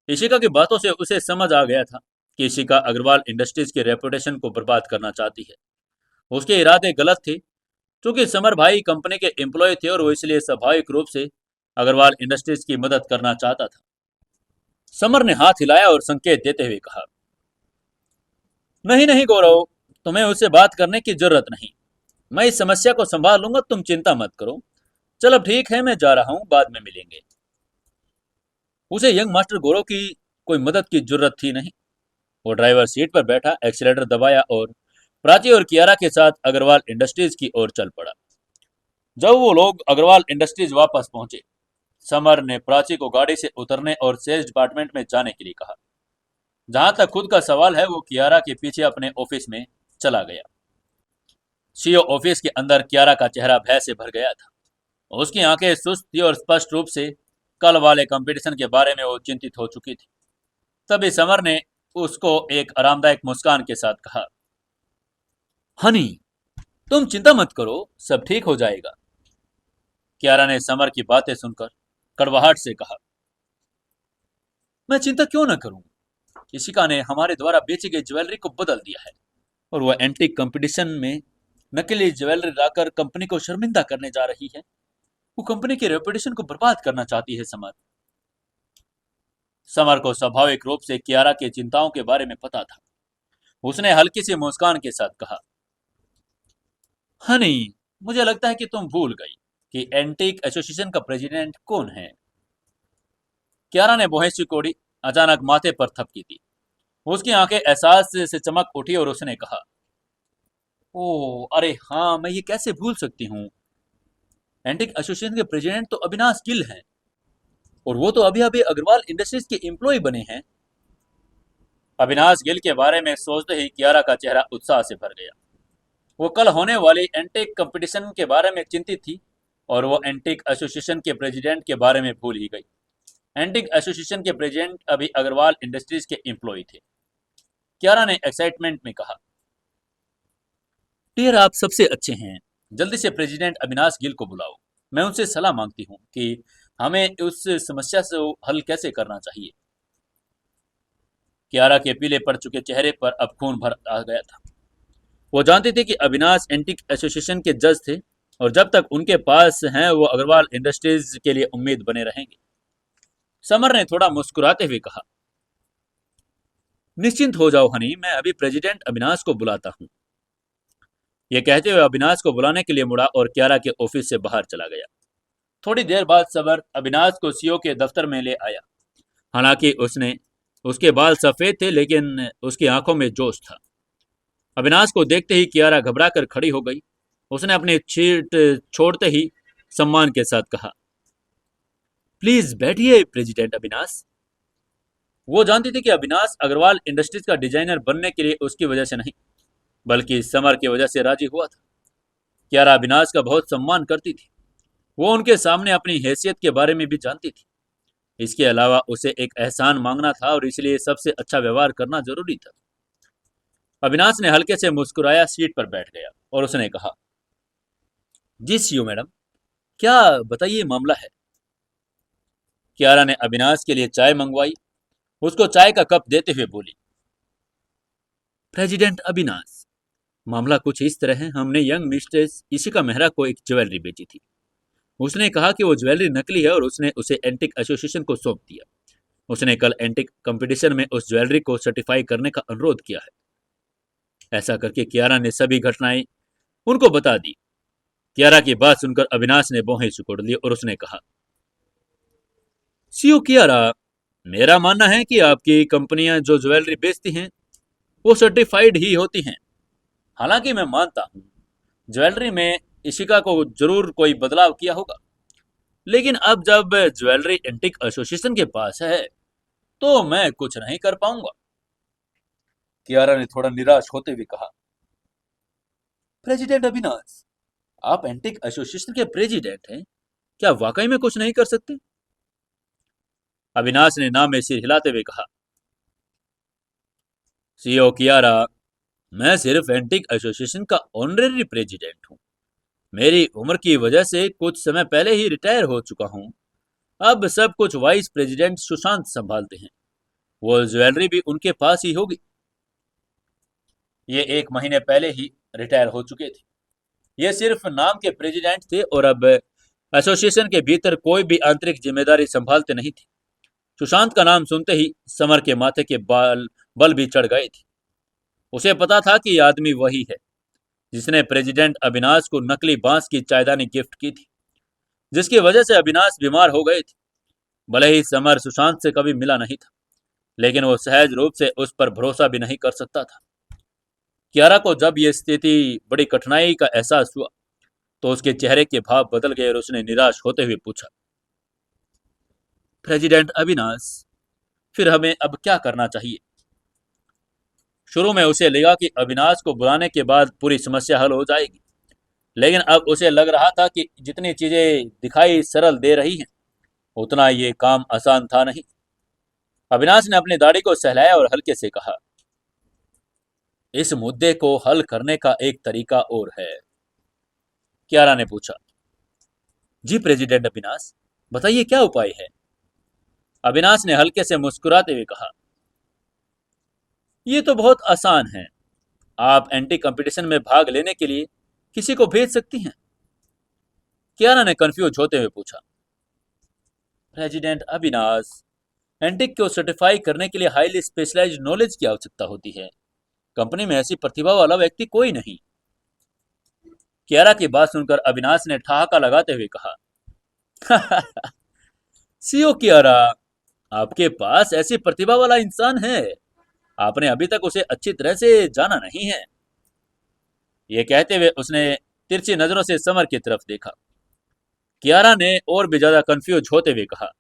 इशिका की बातों से उसे समझ आ गया था कि इशिका अग्रवाल इंडस्ट्रीज के रेपुटेशन को बर्बाद करना चाहती है। उसके इरादे गलत थे, क्योंकि समर भाई कंपनी के एम्प्लॉय थे और वो इसलिए स्वाभाविक रूप से अग्रवाल इंडस्ट्रीज की मदद करना चाहता था। समर ने हाथ हिलाया और संकेत देते हुए कहा, नहीं नहीं गौरव, तुम्हें उससे बात करने की जरूरत नहीं। मैं इस समस्या को संभाल लूंगा, तुम चिंता मत करो। चलो ठीक है, मैं जा रहा हूँ, बाद में मिलेंगे। उसे यंग मास्टर गौरव की कोई मदद की जरूरत थी नहीं। वो ड्राइवर सीट पर बैठा एक्सीलेटर दबाया और प्राची और कियारा के साथ अग्रवाल इंडस्ट्रीज की ओर चल पड़ा। जब वो लोग अग्रवाल इंडस्ट्रीज वापस पहुंचे, समर ने प्राची को गाड़ी से उतरने और सेल्स डिपार्टमेंट में जाने के लिए कहा। जहां तक खुद का सवाल है, वो कियारा के पीछे अपने ऑफिस में चला गया। सीईओ ऑफिस के अंदर कियारा का चेहरा भय से भर गया था। उसकी आंखें सुस्त थी और स्पष्ट रूप से कल वाले कंपटीशन के बारे में वो चिंतित हो चुकी थी। तभी समर ने उसको एक आरामदायक मुस्कान के साथ कहा, हनी, तुम चिंता मत करो, सब ठीक हो जाएगा। कियारा ने समर की बातें सुनकर कड़वाहट से कहा, मैं चिंता क्यों न करूं? इशिका ने हमारे द्वारा बेची गई ज्वेलरी को बदल दिया है और वह एंटीक कंपटीशन में नकली ज्वेलरी लाकर कंपनी को शर्मिंदा करने जा रही है। वो कंपनी की रेपुटेशन को बर्बाद करना चाहती है। समर समर को स्वाभाविक रूप से कियारा की चिंताओं के बारे में पता था। उसने हल्की सी मुस्कान के साथ कहा, हनी, मुझे लगता है कि तुम भूल गई कि एंटीक एसोसिएशन का प्रेसिडेंट कौन है। कियारा ने भौहें सिकोड़ी, अचानक माथे पर थपकी दी। उसकी आंखें एहसास से चमक उठी और उसने कहा, ओह अरे हाँ, मैं ये कैसे भूल सकती हूँ। एंटिक एसोसिएशन के प्रेसिडेंट तो अविनाश गिल हैं, और वो तो अभी अभी अग्रवाल इंडस्ट्रीज के एम्प्लॉय बने हैं। अविनाश गिल के बारे में सोचते ही कियारा का चेहरा उत्साह से भर गया। वो कल होने वाली एंटिक कंपटीशन के बारे में चिंतित थी, और वो एंटिक एसोसिएशन के प्रेसिडेंट के बारे में भूल ही गई। एंटिक एसोसिएशन के प्रेसिडेंट अभी अग्रवाल इंडस्ट्रीज के एम्प्लॉय थे। कियारा ने एक्साइटमेंट में कहा, डियर, आप सबसे अच्छे हैं। जल्दी से प्रेसिडेंट अविनाश गिल को बुलाओ। मैं उनसे सलाह मांगती हूँ कि हमें उस समस्या से हल कैसे करना चाहिए। कियारा के पीले पड़ चुके चेहरे पर अब खून भर आ गया था। वो जानते थे कि अविनाश एंटिक एसोसिएशन के जज थे, और जब तक उनके पास हैं वो अग्रवाल इंडस्ट्रीज के लिए उम्मीद बने रहेंगे। समर ने थोड़ा मुस्कुराते हुए कहा, निश्चिंत हो जाओ हनी, मैं अभी प्रेसिडेंट अविनाश को बुलाता हूँ। यह कहते हुए अविनाश को बुलाने के लिए मुड़ा और कियारा के ऑफिस से बाहर चला गया। थोड़ी देर बाद समर अविनाश को सीईओ के दफ्तर में ले आया। हालांकि उसके बाल सफेद थे, लेकिन उसकी आंखों में जोश था। अविनाश को देखते ही कियारा घबरा कर खड़ी हो गई उसने अपनी सीट छोड़ते ही सम्मान के साथ कहा, प्लीज बैठिए प्रेसिडेंट अविनाश। वो जानती थी कि अविनाश अग्रवाल इंडस्ट्रीज का डिजाइनर बनने के लिए उसकी वजह से नहीं, बल्कि समर की वजह से राजी हुआ था। कियारा अविनाश का बहुत सम्मान करती थी। वो उनके सामने अपनी हैसियत के बारे में भी जानती थी। इसके अलावा उसे एक एहसान मांगना था और इसलिए सबसे अच्छा व्यवहार करना जरूरी था। अविनाश ने हल्के से मुस्कुराया, सीट पर बैठ गया और उसने कहा, जी सीओ मैडम, क्या बताइए मामला है। कियारा ने अविनाश के लिए चाय मंगवाई। उसको चाय का कप देते हुए बोली, प्रेसिडेंट अविनाश, मामला कुछ इस तरह है। हमने यंग मिस्ट्रेस इशिका मेहरा को एक ज्वेलरी बेची थी। उसने कहा कि वो ज्वेलरी नकली है और उसने उसे एंटिक एसोसिएशन को सौंप दिया। उसने कल एंटिक कंपटीशन में उस ज्वेलरी को सर्टिफाई करने का अनुरोध किया है। ऐसा करके कियारा ने सभी घटनाएं उनको बता दी। कियारा की बात सुनकर अविनाश ने भौहें सिकोड़ ली और उसने कहा, सीओ कियारा, मेरा मानना है कि आपकी कंपनियां जो ज्वेलरी बेचती हैं वो सर्टिफाइड ही होती हैं। हालांकि मैं मानता हूं ज्वेलरी में इशिका को जरूर कोई बदलाव किया होगा, लेकिन अब जब ज्वेलरी एंटिक एसोसिएशन के पास है तो मैं कुछ नहीं कर पाऊंगा। कियारा ने थोड़ा निराश होते हुए कहा, प्रेसिडेंट अविनाश, आप एंटिक एसोसिएशन के प्रेसिडेंट हैं, क्या वाकई में कुछ नहीं कर सकते। अविनाश ने नाम में सिर हिलाते हुए कहा, सीओ कियारा, मैं सिर्फ एंटिक एसोसिएशन का ऑनरेरी प्रेसिडेंट हूं। मेरी उम्र की वजह से कुछ समय पहले ही रिटायर हो चुका हूं। अब सब कुछ वाइस प्रेसिडेंट सुशांत संभालते हैं। वो ज्वेलरी भी उनके पास ही होगी। ये 1 महीने पहले ही रिटायर हो चुके थे। ये सिर्फ नाम के प्रेसिडेंट थे और अब एसोसिएशन के भीतर कोई भी आंतरिक जिम्मेदारी संभालते नहीं थे। सुशांत का नाम सुनते ही समर के माथे के बल भी चढ़ गए थे। उसे पता था कि ये आदमी वही है जिसने प्रेसिडेंट अविनाश को नकली बांस की चायदानी गिफ्ट की थी, जिसकी वजह से अविनाश बीमार हो गए थे। भले ही समर सुशांत से कभी मिला नहीं था, लेकिन वो सहज रूप से उस पर भरोसा भी नहीं कर सकता था। कियारा को जब यह स्थिति बड़ी कठिनाई का एहसास हुआ तो उसके चेहरे के भाव बदल गए और उसने निराश होते हुए पूछा, प्रेसिडेंट अविनाश, फिर हमें अब क्या करना चाहिए। शुरू में उसे लगा कि अविनाश को बुलाने के बाद पूरी समस्या हल हो जाएगी, लेकिन अब उसे लग रहा था कि जितनी चीजें दिखाई सरल दे रही हैं उतना ये काम आसान था नहीं। अविनाश ने अपनी दाढ़ी को सहलाया और हल्के से कहा, इस मुद्दे को हल करने का एक तरीका और है। कियारा ने पूछा, जी प्रेसिडेंट अविनाश, बताइए क्या उपाय है। अविनाश ने हल्के से मुस्कुराते हुए कहा, ये तो बहुत आसान है। आप एंटी कंपटीशन में भाग लेने के लिए किसी को भेज सकती हैं। कियारा ने कंफ्यूज होते हुए पूछा, प्रेसिडेंट अविनाश, एंटिक को सर्टिफाई करने के लिए हाईली स्पेशलाइज्ड नॉलेज की आवश्यकता होती है। कंपनी में ऐसी प्रतिभा वाला व्यक्ति कोई नहीं। कियारा की बात सुनकर अविनाश ने ठहाका लगाते हुए कहा, सीओ कियारा, आपके पास ऐसी प्रतिभा वाला इंसान है। आपने अभी तक उसे अच्छी तरह से जाना नहीं है। ये कहते हुए उसने तिरछी नजरों से समर की तरफ देखा। कियारा ने और भी ज्यादा कंफ्यूज होते हुए कहा,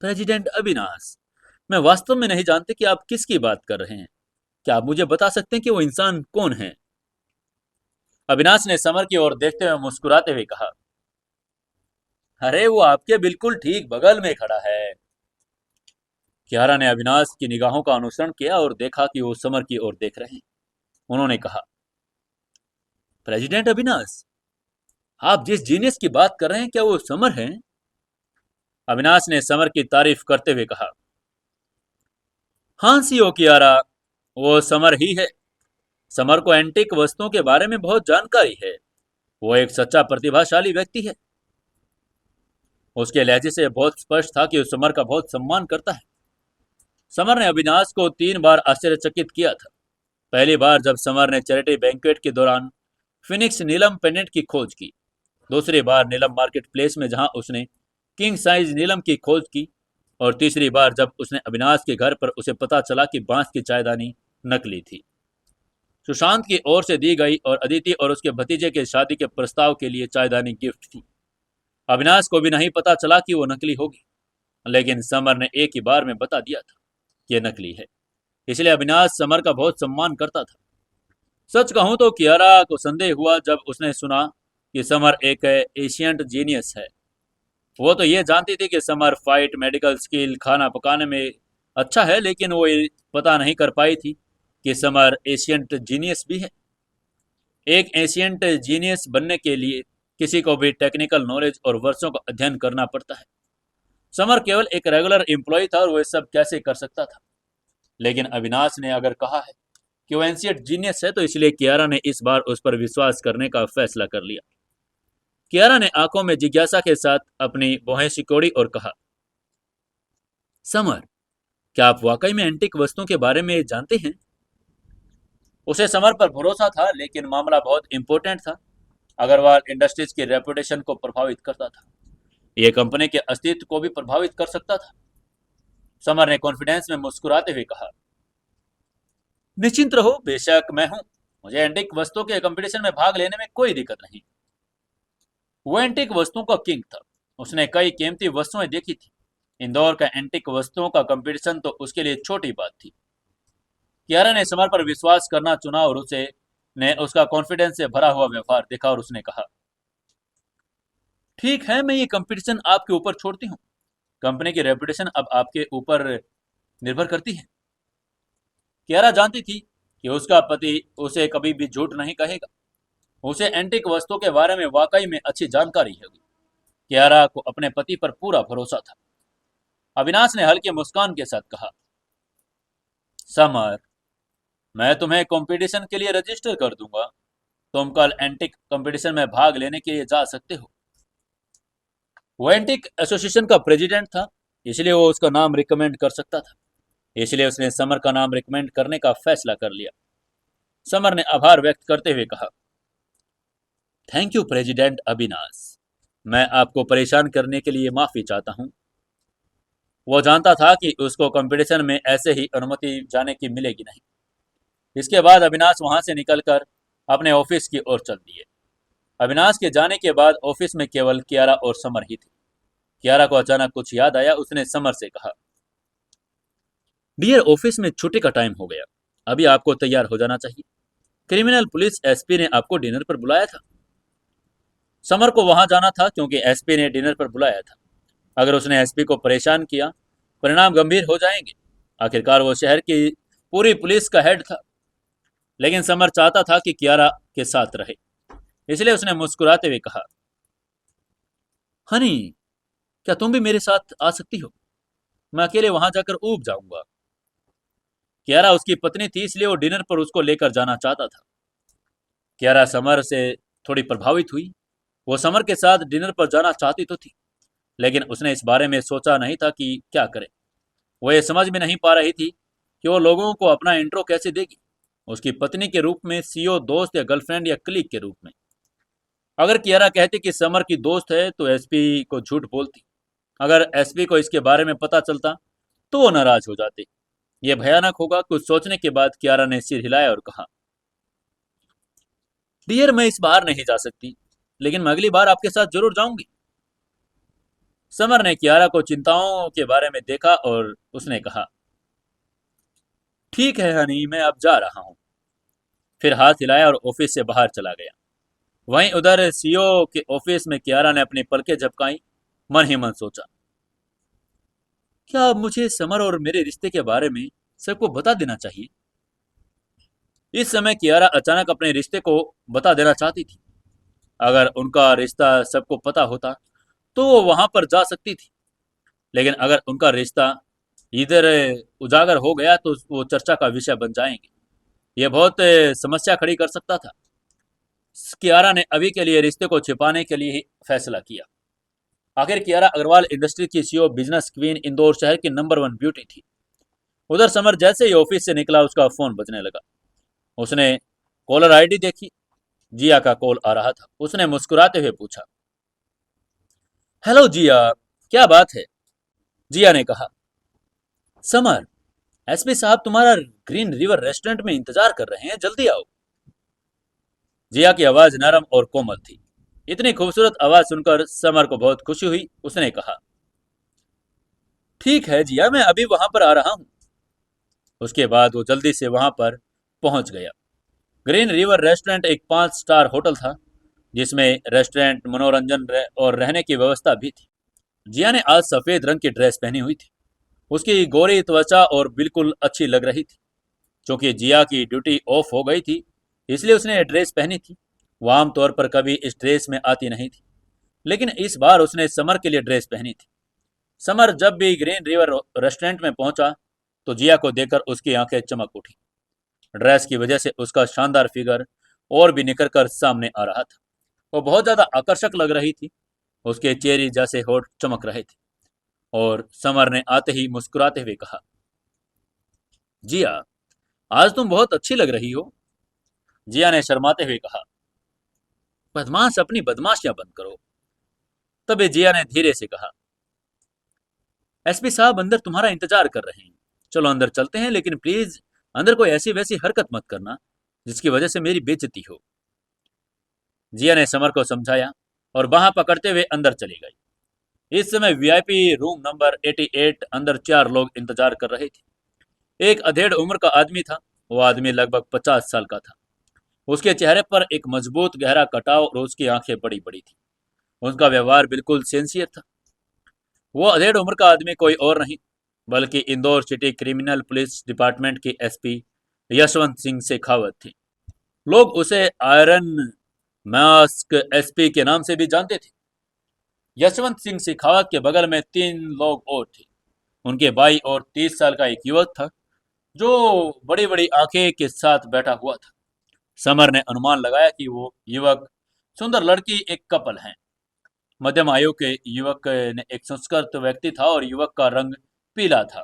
प्रेसिडेंट अविनाश, मैं वास्तव में नहीं जानती कि आप किसकी बात कर रहे हैं। क्या आप मुझे बता सकते हैं कि वो इंसान कौन है। अविनाश ने समर की ओर देखते हुए मुस्कुराते हुए कहा, अरे वो आपके बिल्कुल ठीक बगल में खड़ा है। कियारा ने अविनाश की निगाहों का अनुसरण किया और देखा कि वो समर की ओर देख रहे हैं। उन्होंने कहा, प्रेसिडेंट अविनाश, आप जिस जीनियस की बात कर रहे हैं क्या वो समर हैं। अविनाश ने समर की तारीफ करते हुए कहा, हाँ सीओ कियारा, वो समर ही है। समर को एंटीक वस्तुओं के बारे में बहुत जानकारी है। वो एक सच्चा प्रतिभाशाली व्यक्ति है। उसके लहजे से बहुत स्पष्ट था कि वो समर का बहुत सम्मान करता है। समर ने अविनाश को 3 बार आश्चर्यचकित किया था। पहली बार जब समर ने चैरिटी बैंक्वेट के दौरान फिनिक्स नीलम पेंडेंट की खोज की। दूसरी बार नीलम मार्केट प्लेस में जहां उसने किंग साइज नीलम की खोज की। और तीसरी बार जब उसने अविनाश के घर पर उसे पता चला कि बांस की चायदानी नकली थी। सुशांत की ओर से दी गई और अदिति और उसके भतीजे के शादी के प्रस्ताव के लिए चायदानी गिफ्ट थी। अविनाश को भी नहीं पता चला कि वो नकली होगी, लेकिन समर ने एक ही बार में बता दिया था कि यह नकली है। इसलिए अविनाश समर का बहुत सम्मान करता था। सच कहूं तो कियारा को संदेह हुआ जब उसने सुना कि समर एक एशियंट जीनियस है। वो तो ये जानती थी कि समर फाइट, मेडिकल स्किल, खाना पकाने में अच्छा है, लेकिन वो ये पता नहीं कर पाई थी कि समर एशियंट जीनियस भी है। एक एशियंट जीनियस बनने के लिए किसी को भी टेक्निकल नॉलेज और वर्षों का अध्ययन करना पड़ता है। समर केवल एक रेगुलर एम्प्लॉय था और वह सब कैसे कर सकता था। लेकिन अविनाश ने अगर कहा है कि वो एंशियंट जीनियस है, तो इसलिए कियारा ने इस बार उस पर विश्वास करने का फैसला कर लिया। कियारा ने आंखों में जिज्ञासा के साथ अपनी भौहें सिकोड़ी और कहा, समर, क्या आप वाकई में एंटीक वस्तुओं के बारे में जानते हैं? उसे समर पर भरोसा था, लेकिन मामला बहुत इंपॉर्टेंट था। अग्रवाल इंडस्ट्रीज की रेपुटेशन को प्रभावित करता था। यह कंपनी के अस्तित्व को भी प्रभावित कर सकता था। समर ने कॉन्फिडेंस में मुस्कुराते हुए कहा, निश्चिंत रहो, बेशक मैं हूं। मुझे एंटीक वस्तुओं के कंपटीशन में भाग लेने में कोई दिक्कत नहीं। वो एंटीक वस्तुओं का किंग था। उसने कई कीमती वस्तुएं देखी थी। इंदौर का एंटीक वस्तुओं का कंपटीशन तो उसके लिए छोटी बात थी। कियारा ने समर पर विश्वास करना चुना और उसे ने उसका कॉन्फिडेंस से भरा हुआ व्यवहार देखा और उसने कहा, ठीक है, मैं ये कंपटीशन आपके ऊपर छोड़ती हूँ। कंपनी की रेपुटेशन अब आपके ऊपर निर्भर करती है। कियारा जानती थी कि उसका पति उसे कभी भी झूठ नहीं कहेगा। उसे एंटीक वस्तुओं के बारे में वाकई में अच्छी जानकारी होगी। कियारा को अपने पति पर पूरा भरोसा था। अविनाश ने हल्की मुस्कान के साथ कहा, समर, मैं तुम्हें कंपटीशन के लिए रजिस्टर कर दूंगा। तुम कल एंटीक कंपटीशन में भाग लेने के लिए जा सकते हो। वो एंटीक एसोसिएशन का प्रेसिडेंट था, इसलिए वो उसका नाम रिकमेंड कर सकता था। इसलिए उसने समर का नाम रिकमेंड करने का फैसला कर लिया। समर ने आभार व्यक्त करते हुए कहा, थैंक यू प्रेसिडेंट अविनाश। मैं आपको परेशान करने के लिए माफी चाहता हूँ। वो जानता था कि उसको कंपटीशन में ऐसे ही अनुमति जाने की मिलेगी नहीं। इसके बाद अविनाश वहां से निकलकर अपने ऑफिस की ओर चल दिए। अविनाश के जाने के बाद ऑफिस में केवल कियारा और समर ही थी। कियारा को अचानक कुछ याद आया। उसने समर से कहा, डियर, ऑफिस में छुट्टी का टाइम हो गया। अभी आपको तैयार हो जाना चाहिए। क्रिमिनल पुलिस एसपी ने आपको डिनर पर बुलाया था। समर को वहां जाना था क्योंकि एसपी ने डिनर पर बुलाया था। अगर उसने एसपी को परेशान किया, परिणाम गंभीर हो जाएंगे। आखिरकार वो शहर की पूरी पुलिस का हेड था। लेकिन समर चाहता था कि कियारा के साथ रहे, इसलिए उसने मुस्कुराते हुए कहा, हनी, क्या तुम भी मेरे साथ आ सकती हो? मैं अकेले वहां जाकर ऊब जाऊंगा। कियारा उसकी पत्नी थी, इसलिए वो डिनर पर उसको लेकर जाना चाहता था। कियारा समर से थोड़ी प्रभावित हुई। वो समर के साथ डिनर पर जाना चाहती तो थी, लेकिन उसने इस बारे में सोचा नहीं था कि क्या करे। वो ये समझ में नहीं पा रही थी कि वो लोगों को अपना इंट्रो कैसे देगी, उसकी पत्नी के रूप में, सीओ, दोस्त या गर्लफ्रेंड या कलीग के रूप में। अगर कियारा कहती कि समर की दोस्त है तो एसपी को झूठ बोलती। अगर एसपी को इसके बारे में पता चलता तो वो नाराज हो जाते। यह भयानक होगा। कुछ सोचने के बाद कियारा ने सिर हिलाया और कहा, डियर, मैं इस बार नहीं जा सकती, लेकिन मैं अगली बार आपके साथ जरूर जाऊंगी। समर ने कियारा को चिंताओं के बारे में देखा और उसने कहा, ठीक है हनी, मैं अब जा रहा हूं। फिर हाथ हिलाया और ऑफिस से बाहर चला गया। वहीं उधर सीओ के ऑफिस में कियारा ने अपनी पलकें झपकाई। मन ही मन सोचा, क्या अब मुझे समर और मेरे रिश्ते के बारे में सबको बता देना चाहिए? इस समय कियारा अचानक अपने रिश्ते को बता देना चाहती थी। अगर उनका रिश्ता सबको पता होता तो वो वहां पर जा सकती थी, लेकिन अगर उनका रिश्ता इधर उजागर हो गया तो वो चर्चा का विषय बन जाएंगे। यह बहुत समस्या खड़ी कर सकता था। कियारा ने अभी के लिए रिश्ते को छिपाने के लिए ही फैसला किया। आखिर कियारा अग्रवाल इंडस्ट्री की सीईओ, बिजनेस क्वीन, इंदौर शहर की नंबर 1 ब्यूटी थी। उधर समर जैसे ही ऑफिस से निकला, उसका फोन बजने लगा। उसने कॉलर आईडी देखी। जिया का कॉल आ रहा था। उसने मुस्कुराते हुए पूछा, हेलो जिया, क्या बात है? जिया ने कहा, समर, एसपी साहब तुम्हारा ग्रीन रिवर रेस्टोरेंट में इंतजार कर रहे हैं, जल्दी आओ। जिया की आवाज नरम और कोमल थी। इतनी खूबसूरत आवाज सुनकर समर को बहुत खुशी हुई। उसने कहा, ठीक है जिया, मैं अभी वहां पर आ रहा हूँ। उसके बाद वो जल्दी से वहां पर पहुंच गया। ग्रीन रिवर रेस्टोरेंट एक 5 स्टार होटल था, जिसमें रेस्टोरेंट, मनोरंजन और रहने की व्यवस्था भी थी। जिया ने आज सफेद रंग की ड्रेस पहनी हुई थी। उसकी गोरी त्वचा और बिल्कुल अच्छी लग रही थी। क्योंकि जिया की ड्यूटी ऑफ हो गई थी, इसलिए उसने ये ड्रेस पहनी थी। वो आमतौर पर कभी इस ड्रेस में आती नहीं थी, लेकिन इस बार उसने समर के लिए ड्रेस पहनी थी। समर जब भी ग्रीन रिवर रेस्टोरेंट में पहुंचा, तो जिया को देखकर उसकी आंखें चमक उठी। ड्रेस की वजह से उसका शानदार फिगर और भी निखर कर सामने आ रहा था। वो बहुत ज्यादा आकर्षक लग रही थी। उसके चेहरे जैसे होठ चमक रहे थे। और समर ने आते ही मुस्कुराते हुए कहा, जिया, आज तुम बहुत अच्छी लग रही हो। जिया ने शर्माते हुए कहा, बदमाश, अपनी बदमाशियां बंद करो। तभी जिया ने धीरे से कहा, एसपी साहब अंदर तुम्हारा इंतजार कर रहे हैं। चलो अंदर चलते हैं, लेकिन प्लीज अंदर कोई ऐसी वैसी हरकत मत करना जिसकी वजह से मेरी बेइज्जती हो। जिया ने समर को समझाया और बाह पकड़ते हुए अंदर चली गई। इस समय वीआईपी रूम नंबर 88 अंदर 4 लोग इंतजार कर रहे थे। एक अधेड़ उम्र का आदमी था। वो आदमी लगभग 50 साल का था। उसके चेहरे पर एक मजबूत गहरा कटाव और उसकी आंखें बड़ी बड़ी थी। उसका व्यवहार बिल्कुल सिंसियर था। वो अधेड़ उम्र का आदमी कोई और नहीं, बल्कि Indore city criminal police department की एसपी यशवंत सिंह शेखावत थी। लोग उसे आयरन मास्क एसपी के नाम से भी जानते थे। यशवंत सिंह शेखावत के बगल में 3 लोग और थे। उनके बाई और 30 साल का एक युवक था, जो बड़ी बड़ी आंखें के साथ बैठा हुआ था। समर ने अनुमान लगाया कि वो युवक सुंदर लड़की एक कपल हैं। मध्यम आयु के युवक ने एक संस्कृत व्यक्ति था और युवक का रंग पीला था।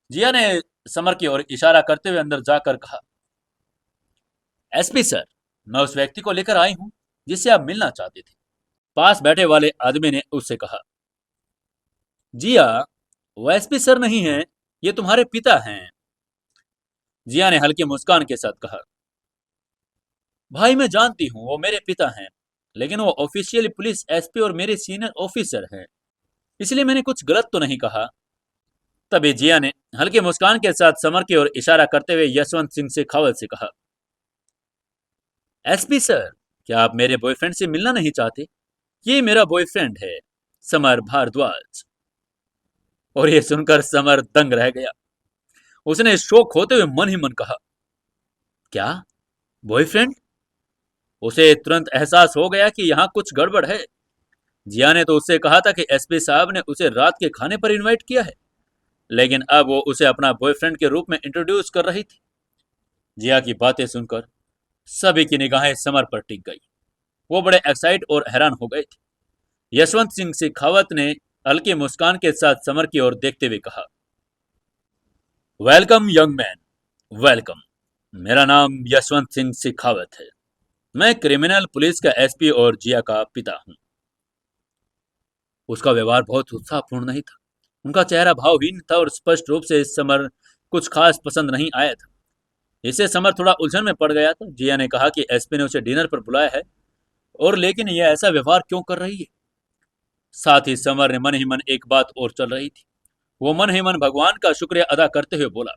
जिया ने समर की ओर इशारा करते हुए अंदर जाकर कहा, एसपी सर, मैं उस व्यक्ति को लेकर आई हूं जिससे आप मिलना चाहते थे। पास बैठे वाले आदमी ने उससे कहा, जिया, वो एसपी सर नहीं है, ये तुम्हारे पिता हैं। जिया ने हल्की मुस्कान के साथ कहा, भाई मैं जानती हूँ वो मेरे पिता हैं, लेकिन वो ऑफिशियली पुलिस एसपी और मेरे सीनियर ऑफिसर हैं, इसलिए मैंने कुछ गलत तो नहीं कहा। तभी जिया ने हल्की मुस्कान के साथ समर की ओर इशारा करते हुए यशवंत सिंह शेखावत से कहा, एसपी सर, क्या आप मेरे बॉयफ्रेंड से मिलना नहीं चाहते? ये मेरा बॉयफ्रेंड है, समर भारद्वाज। और ये सुनकर समर दंग रह गया। उसने शौक होते हुए मन ही मन कहा, क्या बॉयफ्रेंड? उसे तुरंत एहसास हो गया कि यहाँ कुछ गड़बड़ है। जिया ने तो उससे कहा था कि एसपी साहब ने उसे रात के खाने पर इनवाइट किया है, लेकिन अब वो उसे अपना बॉयफ्रेंड के रूप में इंट्रोड्यूस कर रही थी। जिया की बातें सुनकर सभी की निगाहें समर पर टिक गई। वो बड़े एक्साइट और हैरान हो गए थे। यशवंत सिंह शेखावत ने हल्की मुस्कान के साथ समर की ओर देखते हुए कहा, वेलकम यंग मैन, वेलकम। मेरा नाम यशवंत सिंह शेखावत है। मैं क्रिमिनल पुलिस का एसपी और जिया का पिता हूँ। उसका व्यवहार बहुत उत्साहपूर्ण नहीं था। उनका चेहरा भावहीन था और स्पष्ट रूप से समर कुछ खास पसंद नहीं आया था। इससे समर थोड़ा उलझन में पड़ गया था। जिया ने कहा कि एसपी ने उसे डिनर पर बुलाया है, और लेकिन यह ऐसा व्यवहार क्यों कर रही है। साथ ही समर ने मन ही मन एक बात और चल रही थी। वो मन ही मन भगवान का शुक्रिया अदा करते हुए बोला,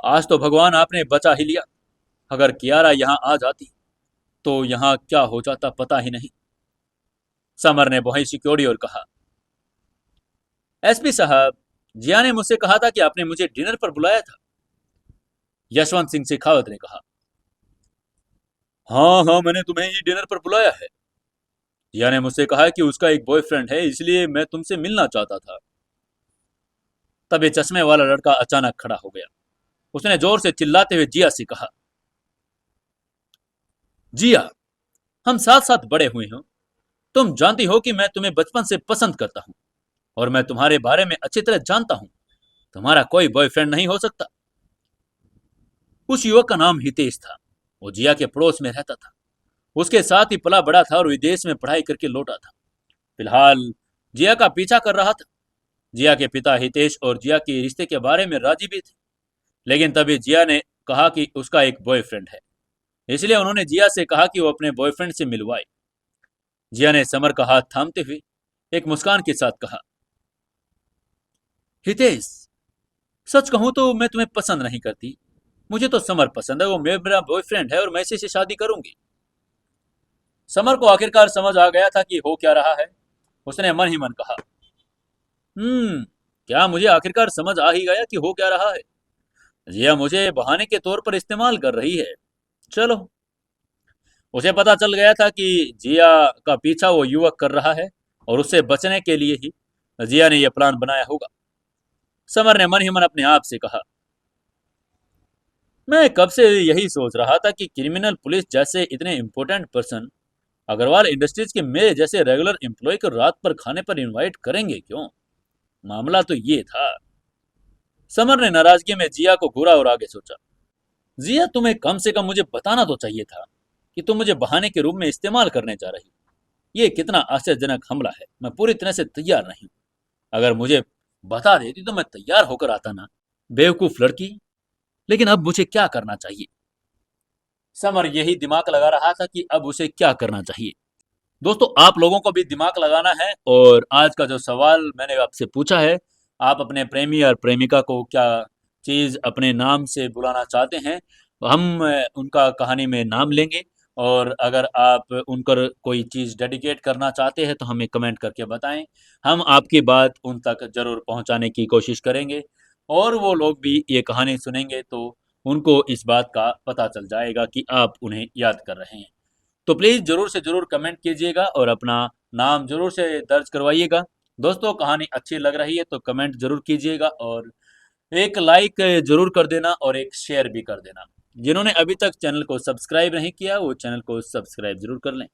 आज तो भगवान आपने बचा ही लिया। अगर कियारा यहाँ आ जाती तो यहाँ क्या हो जाता पता ही नहीं। समर ने वहीं सिक्योरिटी और कहा, एसपी साहब, जिया ने मुझसे कहा था कि आपने मुझे डिनर पर बुलाया था। यशवंत सिंह शेखावत ने कहा, हाँ हाँ, मैंने तुम्हें ही डिनर पर बुलाया है। जिया ने मुझसे कहा कि उसका एक बॉयफ्रेंड है, इसलिए मैं तुमसे मिलना चाहता था। तभी चश्मे वाला लड़का अचानक खड़ा हो गया। उसने जोर से चिल्लाते हुए जिया से कहा, जिया, हम साथ साथ बड़े हुए हैं। तुम जानती हो कि मैं तुम्हें बचपन से पसंद करता हूँ, और मैं तुम्हारे बारे में अच्छी तरह जानता हूँ। तुम्हारा कोई बॉयफ्रेंड नहीं हो सकता। उस युवक का नाम हितेश था। वो जिया के पड़ोस में रहता था। उसके साथ ही पला बड़ा था और विदेश में पढ़ाई करके लौटा था। फिलहाल जिया का पीछा कर रहा था। जिया के पिता हितेश और जिया के रिश्ते के बारे में राजी भी थे, लेकिन तभी जिया ने कहा कि उसका एक बॉयफ्रेंड है। इसलिए उन्होंने जिया से कहा कि वो अपने बॉयफ्रेंड से मिलवाए। जिया ने समर का हाथ थामते हुए एक मुस्कान के साथ कहा, हितेश, सच कहूं तो मैं तुम्हें पसंद नहीं करती। मुझे तो समर पसंद है, वो मेरा बॉयफ्रेंड है और मैं इसी से शादी करूंगी। समर को आखिरकार समझ आ गया था कि हो क्या रहा है। उसने मन ही मन कहा, क्या मुझे आखिरकार समझ आ ही गया कि हो क्या रहा है। जिया मुझे बहाने के तौर पर इस्तेमाल कर रही है। चलो। उसे पता चल गया था कि जिया का पीछा वो युवक कर रहा है और उससे बचने के लिए ही जिया ने यह प्लान बनाया होगा। समर ने मन ही मन अपने आप से कहा, मैं कब से यही सोच रहा था कि क्रिमिनल पुलिस जैसे इतने इंपॉर्टेंट पर्सन अग्रवाल इंडस्ट्रीज के मेरे जैसे रेगुलर एम्प्लॉय को रात पर खाने पर इनवाइट करेंगे क्यों। मामला तो ये था। समर ने नाराजगी में जिया को घूरा और आगे सोचा, जिया, तुम्हें कम से कम मुझे बताना तो चाहिए था कि तुम मुझे बहाने के रूप में इस्तेमाल करने जा रही। ये कितना आश्चर्यजनक हमला है। मैं पूरी तरह से तैयार नहीं हूं। अगर मुझे बता देती तो मैं तैयार होकर आता ना। बेवकूफ लड़की। लेकिन अब मुझे क्या करना चाहिए। समर यही दिमाग लगा रहा था कि अब उसे क्या करना चाहिए। दोस्तों, आप लोगों को भी दिमाग लगाना है और आज का जो सवाल मैंने आपसे पूछा है, आप अपने प्रेमी और प्रेमिका को क्या चीज़ अपने नाम से बुलाना चाहते हैं, हम उनका कहानी में नाम लेंगे। और अगर आप उनकर कोई चीज़ डेडिकेट करना चाहते हैं तो हमें कमेंट करके बताएं। हम आपकी बात उन तक ज़रूर पहुंचाने की कोशिश करेंगे और वो लोग भी ये कहानी सुनेंगे तो उनको इस बात का पता चल जाएगा कि आप उन्हें याद कर रहे हैं। तो प्लीज़ ज़रूर से ज़रूर कमेंट कीजिएगा और अपना नाम ज़रूर से दर्ज करवाइएगा। दोस्तों, कहानी अच्छी लग रही है तो कमेंट ज़रूर कीजिएगा और एक लाइक ज़रूर कर देना और एक शेयर भी कर देना। जिन्होंने अभी तक चैनल को सब्सक्राइब नहीं किया वो चैनल को सब्सक्राइब ज़रूर कर लें।